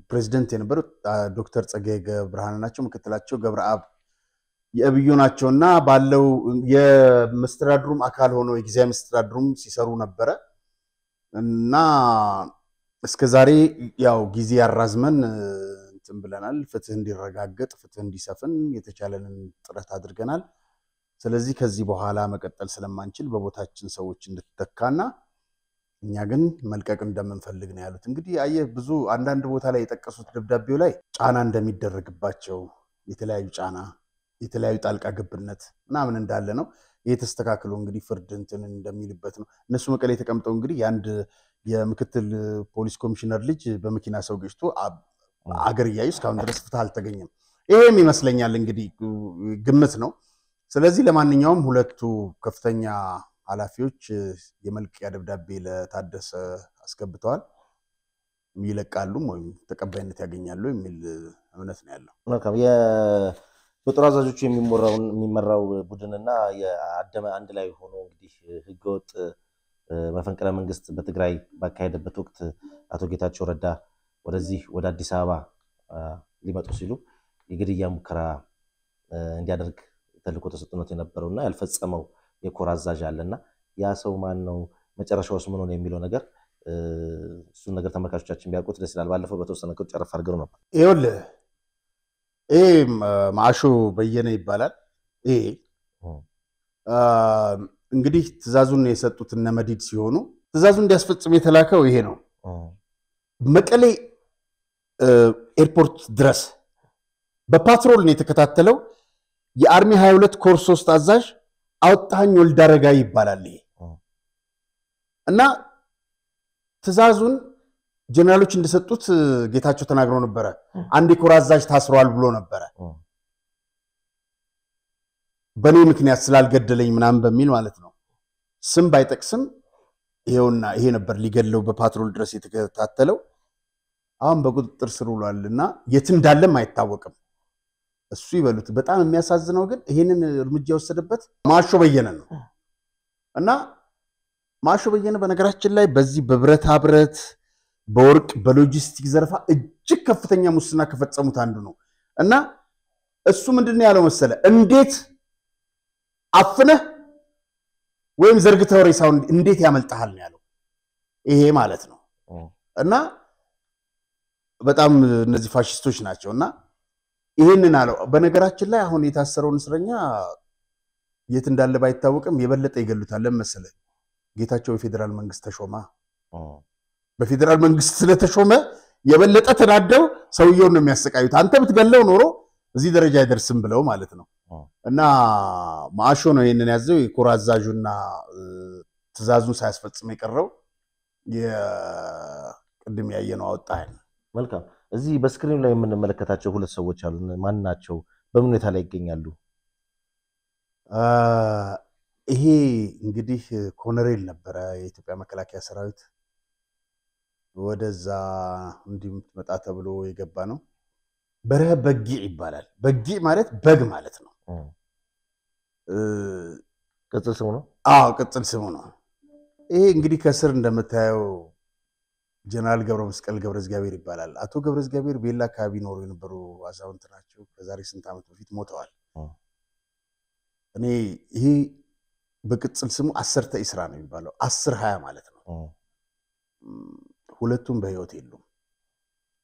ፕሬዝዳንት የነበሩት ዶክተር ጸጋዬ ገብረሃና ናቸው። ምክትላቸው ገብረአብ የአብዩ ናቸውና ባለው የመስተዳድሩም አካል ሆኖ የጊዜያዊ መስተዳድሩም ሲሰሩ ነበረ እና እስከዛሬ ያው ጊዜ ያራዝመን እንትን ብለናል። ፍትህ እንዲረጋገጥ፣ ፍትህ እንዲሰፍን የተቻለንን ጥረት አድርገናል። ስለዚህ ከዚህ በኋላ መቀጠል ስለማንችል በቦታችን ሰዎች እንድትተካና እኛ ግን መልቀቅ እንደምንፈልግ ነው ያሉት። እንግዲህ አየህ ብዙ አንዳንድ ቦታ ላይ የጠቀሱት ደብዳቤው ላይ ጫና እንደሚደረግባቸው የተለያዩ ጫና የተለያዩ ጣልቃ ገብነት ምናምን እንዳለ ነው። የተስተካክሎ እንግዲህ ፍርድ እንትን እንደሚልበት ነው። እነሱ መቀሌ ተቀምጠው እንግዲህ ያንድ የምክትል ፖሊስ ኮሚሽነር ልጅ በመኪና ሰው ገጭቶ አገር እያዩ እስካሁን ድረስ ፍትህ አልተገኘም። ይሄም ይመስለኛል እንግዲህ ግምት ነው። ስለዚህ ለማንኛውም ሁለቱ ከፍተኛ ኃላፊዎች የመልቀቂያ ደብዳቤ ለታደሰ አስገብተዋል። ይለቃሉ ወይም ተቀባይነት ያገኛሉ የሚል እምነት ነው ያለው። መልካም። በጦር አዛዦቹ የሚመራው ቡድንና የአደመ አንድ ላይ ሆኖ እንግዲህ ህገወጥ መፈንቅለ መንግስት በትግራይ ባካሄደበት ወቅት አቶ ጌታቸው ረዳ ወደዚህ ወደ አዲስ አበባ ሊመጡ ሲሉ የግድያ ሙከራ እንዲያደርግ ተልእኮ ተሰጥቶት የነበረውና ያልፈጸመው የኮር አዛዥ አለና ያ ሰው ማን ነው? መጨረሻውስ ምን ሆነ የሚለው ነገር እሱን ነገር ተመልካቾቻችን ቢያውቁት ደስ ይላል። ባለፈው በተወሰነ ቁጥር ጨረፍ አድርገው ነበር። ይኸውልህ ማሾ በየነ ይባላል። እንግዲህ ትእዛዙን የሰጡት እነ መዲድ ሲሆኑ ትእዛዙን እንዲያስፈጽም የተላከው ይሄ ነው። መቀሌ ኤርፖርት ድረስ በፓትሮል ነው የተከታተለው። የአርሚ 22 ኮር 3 አዛዥ አውጣኝ ወልዳረጋ ይባላል ይሄ እና ትዛዙን ጀነራሎች እንደሰጡት ጌታቸው ተናግረው ነበር። አንድ የኮር አዛዥ ታስሯል ብሎ ነበር በኔ ምክንያት ስላልገደለኝ ምናምን በሚል ማለት ነው። ስም ባይጠቅስም ይሄውና ይሄ ነበር ሊገለው በፓትሮል ድረስ የተከታተለው። አሁን በቁጥጥር ስር ውሏልና የት እንዳለም አይታወቅም። እሱ ይበሉት። በጣም የሚያሳዝነው ግን ይሄንን እርምጃ ወሰደበት ማሾ በየነ ነው እና ማሾ በየነ በነገራችን ላይ በዚህ በብረታ ብረት በወርቅ በሎጂስቲክ ዘርፋ እጅግ ከፍተኛ ሙስና ከፈጸሙት አንዱ ነው እና እሱ ምንድነው ያለው መሰለ እንዴት አፍነህ ወይም ዘርግተው ሬሳውን እንዴት ያመልጣል ነው ያለው። ይሄ ማለት ነው እና በጣም እነዚህ ፋሺስቶች ናቸውና ይሄንን አለው። በነገራችን ላይ አሁን የታሰረውን እስረኛ የት እንዳለ ባይታወቅም የበለጠ ይገሉታል ለምሳሌ ጌታቸው የፌደራል መንግስት ተሾማ በፌደራል መንግስት ስለተሾመ የበለጠ ተናደው ሰውየውን ነው የሚያሰቃዩት። አንተ ብትገለው ኖሮ እዚህ ደረጃ አይደርስም ብለው ማለት ነው እና ማሾ ነው ይሄንን ያዘው። የኮር አዛዡና ትዛዙን ሳያስፈጽም የቀረው የቅድም ያየነው አውጣኝ። መልካም እዚህ በስክሪን ላይ የምንመለከታቸው ሁለት ሰዎች አሉ። ማን ናቸው? በምን ሁኔታ ላይ ይገኛሉ? ይሄ እንግዲህ ኮሎኔል ነበረ የኢትዮጵያ መከላከያ ሰራዊት ወደዛ እንዲመጣ ተብሎ የገባ ነው። በረሀ በጊዕ ይባላል። በጊዕ ማለት በግ ማለት ነው። ቅጽል ስሙ ነው። አዎ ቅጽል ስሙ ነው። ይሄ እንግዲህ ከስር እንደምታየው ጀነራል ገብረ መስቀል ገብረ እግዚአብሔር ይባላል። አቶ ገብረ እግዚአብሔር ቤላ አካባቢ ኖሩ የነበሩ አዛውንት ናቸው። ከዛሬ ስንት ዓመት በፊት ሞተዋል። እኔ ይሄ በቅጽል ስሙ አሰርተ ኢስራ ነው የሚባለው 10-20 ማለት ነው። ሁለቱም በህይወት የሉም።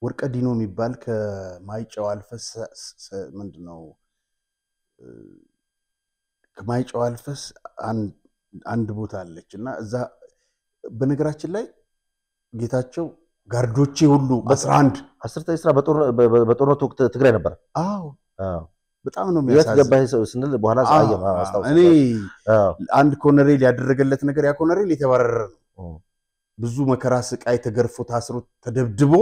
ወርቀ ዲኖ የሚባል ከማይጨው አልፈስ ምንድነው ከማይጨው አልፈስ አንድ ቦታ አለችና እዛ በነገራችን ላይ ጌታቸው ጋርዶቼ ሁሉ 11 አሰርተ ኢስራ በጦርነቱ ወቅት ትግራይ ነበር። አዎ በጣም ነው የሚያሳዝነው። የት ገባህ ስንል በኋላ አየማ አስታውስ። እኔ አንድ ኮሎኔል ያደረገለት ነገር ያ ኮሎኔል የተባረረ ነው። ብዙ መከራ ስቃይ ተገርፎ ታስሮ ተደብድቦ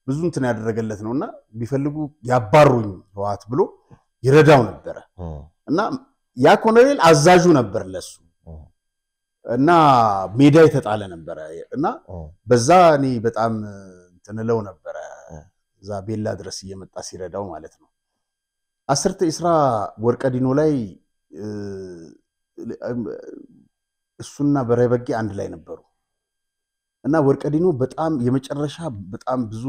ብዙ እንትን ያደረገለት ነውና ቢፈልጉ ያባሩኝ ህዋት ብሎ ይረዳው ነበር እና ያ ኮሎኔል አዛዡ ነበር ለሱ እና ሜዳ የተጣለ ነበር እና በዛ እኔ በጣም ተነለው ነበር እዛ ቤላ ድረስ እየመጣ ሲረዳው ማለት ነው። አሰርተ ኢስራ ወርቀ ዲኖ ላይ እሱና በረሀ በጊዕ አንድ ላይ ነበሩ እና ወርቀ ዲኖ በጣም የመጨረሻ በጣም ብዙ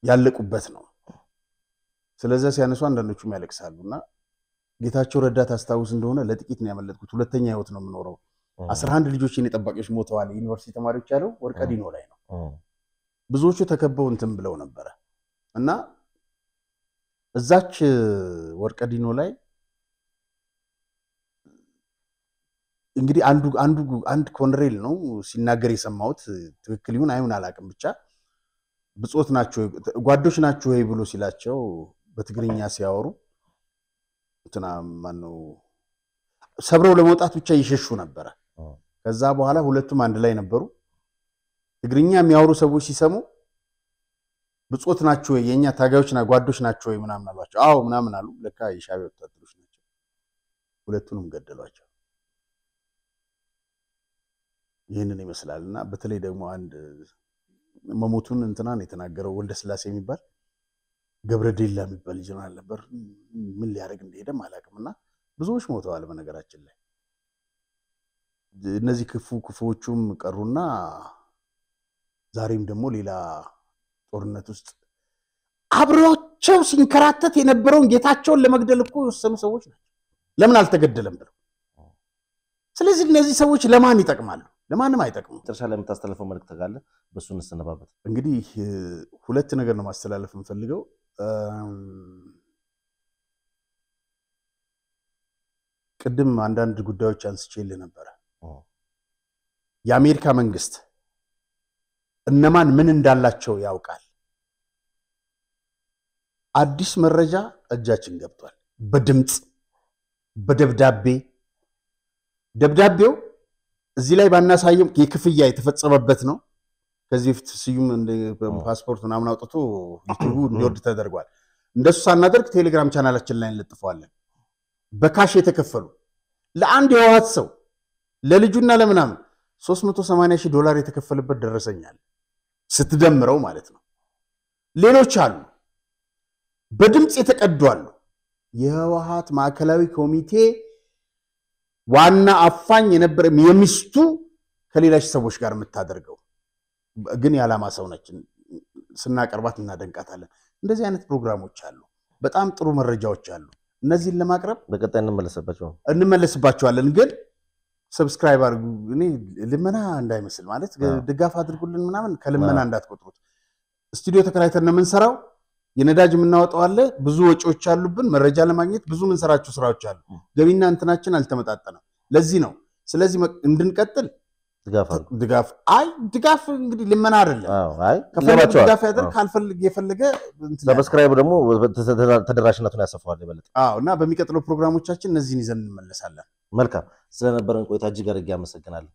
ያለቁበት ነው። ስለዚህ ሲያነሱ አንዳንዶቹም ያለቅሳሉና ጌታቸው ረዳ ታስታውስ እንደሆነ ለጥቂት ነው ያመለጥኩት። ሁለተኛ ህይወት ነው የምኖረው 11 ልጆች የኔ ጠባቂዎች ሞተዋል ዩኒቨርሲቲ ተማሪዎች ያለው ወርቀ ዲኖ ላይ ነው። ብዙዎቹ ተከበው እንትን ብለው ነበር እና እዛች ወርቀ ዲኖ ላይ እንግዲህ አንድ ኮሎኔል ነው ሲናገር የሰማሁት ትክክል ይሁን አይሁን አላቅም ብቻ ብጾት ናቸው ጓዶች ናቸው ወይ ብሎ ሲላቸው በትግርኛ ሲያወሩ እንትና ማነው ሰብረው ለመውጣት ብቻ ይሸሹ ነበር። ከዛ በኋላ ሁለቱም አንድ ላይ ነበሩ። ትግርኛ የሚያወሩ ሰዎች ሲሰሙ ብጾት ናቸው ወይ የኛ ታጋዮች ጓዶች ናቸው ወይ ምናምን አሏቸው። አዎ ምናምን አሉ። ለካ የሻዕቢያ ወታደሮች ናቸው። ሁለቱንም ገደሏቸው። ይሄንን ይመስላልና በተለይ ደግሞ አንድ መሞቱን እንትናን የተናገረው ወልደ ስላሴ የሚባል ገብረ ዴላ የሚባል ጀነራል ነበር። ምን ሊያደርግ እንደሄደም አላውቅምና ብዙዎች ሞተዋል። በነገራችን ላይ እነዚህ ክፉዎቹም ቀሩና ዛሬም ደግሞ ሌላ ጦርነት ውስጥ አብሮቸው ሲንከራተት የነበረውን ጌታቸውን ለመግደል እኮ የወሰኑ ሰዎች ናቸው። ለምን አልተገደለም ብለው። ስለዚህ እነዚህ ሰዎች ለማን ይጠቅማሉ? ለማንም አይጠቅሙም። መጨረሻ ላይ የምታስተላልፈው መልእክት ካለ በሱ እንሰነባበት። እንግዲህ ሁለት ነገር ነው ማስተላለፍ የምፈልገው። ቅድም አንዳንድ ጉዳዮች አንስቼልህ ነበር። የአሜሪካ መንግስት እነማን ምን እንዳላቸው ያውቃል። አዲስ መረጃ እጃችን ገብቷል። በድምጽ በደብዳቤ ደብዳቤው እዚህ ላይ ባናሳየም የክፍያ የተፈጸመበት ነው። ከዚህ በፊት ስዩም ፓስፖርት ምናምን አውጥቶ ዩቲዩብ እንዲወርድ ተደርጓል። እንደሱ ሳናደርግ ቴሌግራም ቻናላችን ላይ እንለጥፈዋለን። በካሽ የተከፈሉ ለአንድ የህወሓት ሰው ለልጁና ለምናምን $380,000 የተከፈለበት ደረሰኛል ስትደምረው ማለት ነው። ሌሎች አሉ በድምጽ የተቀዱ አሉ። የህወሓት ማዕከላዊ ኮሚቴ ዋና አፋኝ የነበረ የሚስቱ ከሌላች ሰዎች ጋር የምታደርገው ግን ያላማ ሰው ነች። ስናቀርባት እናደንቃታለን። እንደዚህ አይነት ፕሮግራሞች አሉ። በጣም ጥሩ መረጃዎች አሉ። እነዚህን ለማቅረብ በቀጣይ እንመለስባቸዋለን። ግን ሰብስክራይብ አድርጉ። እኔ ልመና እንዳይመስል ማለት ድጋፍ አድርጉልን ምናምን ከልመና እንዳትቆጥሩት። ስቱዲዮ ተከራይተን ነው የምንሰራው። የነዳጅ የምናወጣው አለ። ብዙ ወጪዎች አሉብን። መረጃ ለማግኘት ብዙ ምንሰራቸው ስራዎች አሉ። ገቢና እንትናችን አልተመጣጠነም። ለዚህ ነው። ስለዚህ እንድንቀጥል ድጋፍ እንግዲህ ልመና አይደለም። ከፈለገ ድጋፍ ያደርግ ካልፈልግ የፈለገ ሰብስክራይብ ደግሞ ተደራሽነቱን ያሰፋዋል ይበልጥ። እና በሚቀጥለው ፕሮግራሞቻችን እነዚህን ይዘን እንመለሳለን። መልካም ስለነበረን ቆይታ እጅግ አድርጌ አመሰግናለሁ።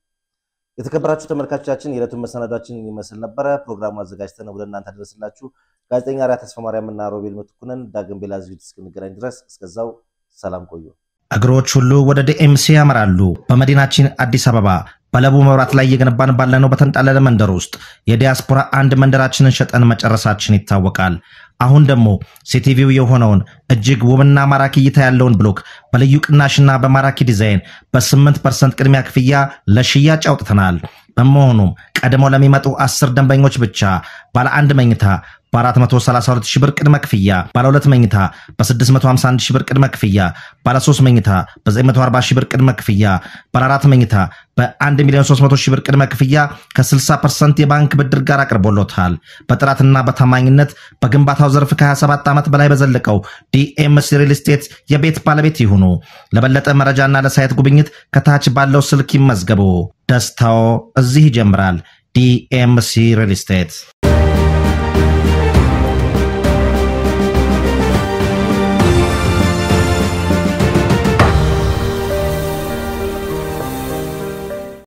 የተከበራችሁ ተመልካቾቻችን የዕለቱን መሰናዷችን ይመስል ነበረ። ፕሮግራሙ አዘጋጅተን ወደ እናንተ አደረስላችሁ ጋዜጠኛ ራያ ተስፋ ማርያምና ሮቤል ምትኩነን። ዳግም በሌላ ዝግጅት እስክንገናኝ ድረስ እስከዛው ሰላም ቆዩ። እግሮች ሁሉ ወደ ዲኤምሲ ያመራሉ። በመዲናችን አዲስ አበባ በለቡ መብራት ላይ እየገነባን ባለነው በተንጣለለ መንደር ውስጥ የዲያስፖራ አንድ መንደራችንን ሸጠን መጨረሳችን ይታወቃል። አሁን ደግሞ ሲቲቪው የሆነውን እጅግ ውብና ማራኪ እይታ ያለውን ብሎክ በልዩ ቅናሽና በማራኪ ዲዛይን በ8% ቅድሚያ ክፍያ ለሽያጭ አውጥተናል። በመሆኑም ቀድሞ ለሚመጡ 10 ደንበኞች ብቻ ባለ 1 መኝታ በ432,000 ብር ቅድመ ክፍያ፣ ባለ 2 መኝታ በ651,000 ብር ቅድመ ክፍያ፣ ባለ 3 መኝታ በ940,000 ብር ቅድመ ክፍያ፣ ባለ 4 መኝታ በ1,300,000 ብር ቅድመ ክፍያ ከ60% የባንክ ብድር ጋር አቅርቦሎታል። በጥራትና በታማኝነት በግንባታው ዘርፍ ከ27 ዓመት በላይ በዘለቀው ዲኤምሲ ሪል ስቴት የቤት ባለቤት ይሁኑ። ለበለጠ መረጃና ለሳይት ጉብኝት ከታች ባለው ስልክ ይመዝገቡ። ደስታው እዚህ ይጀምራል። ዲኤምሲ ሪል ስቴት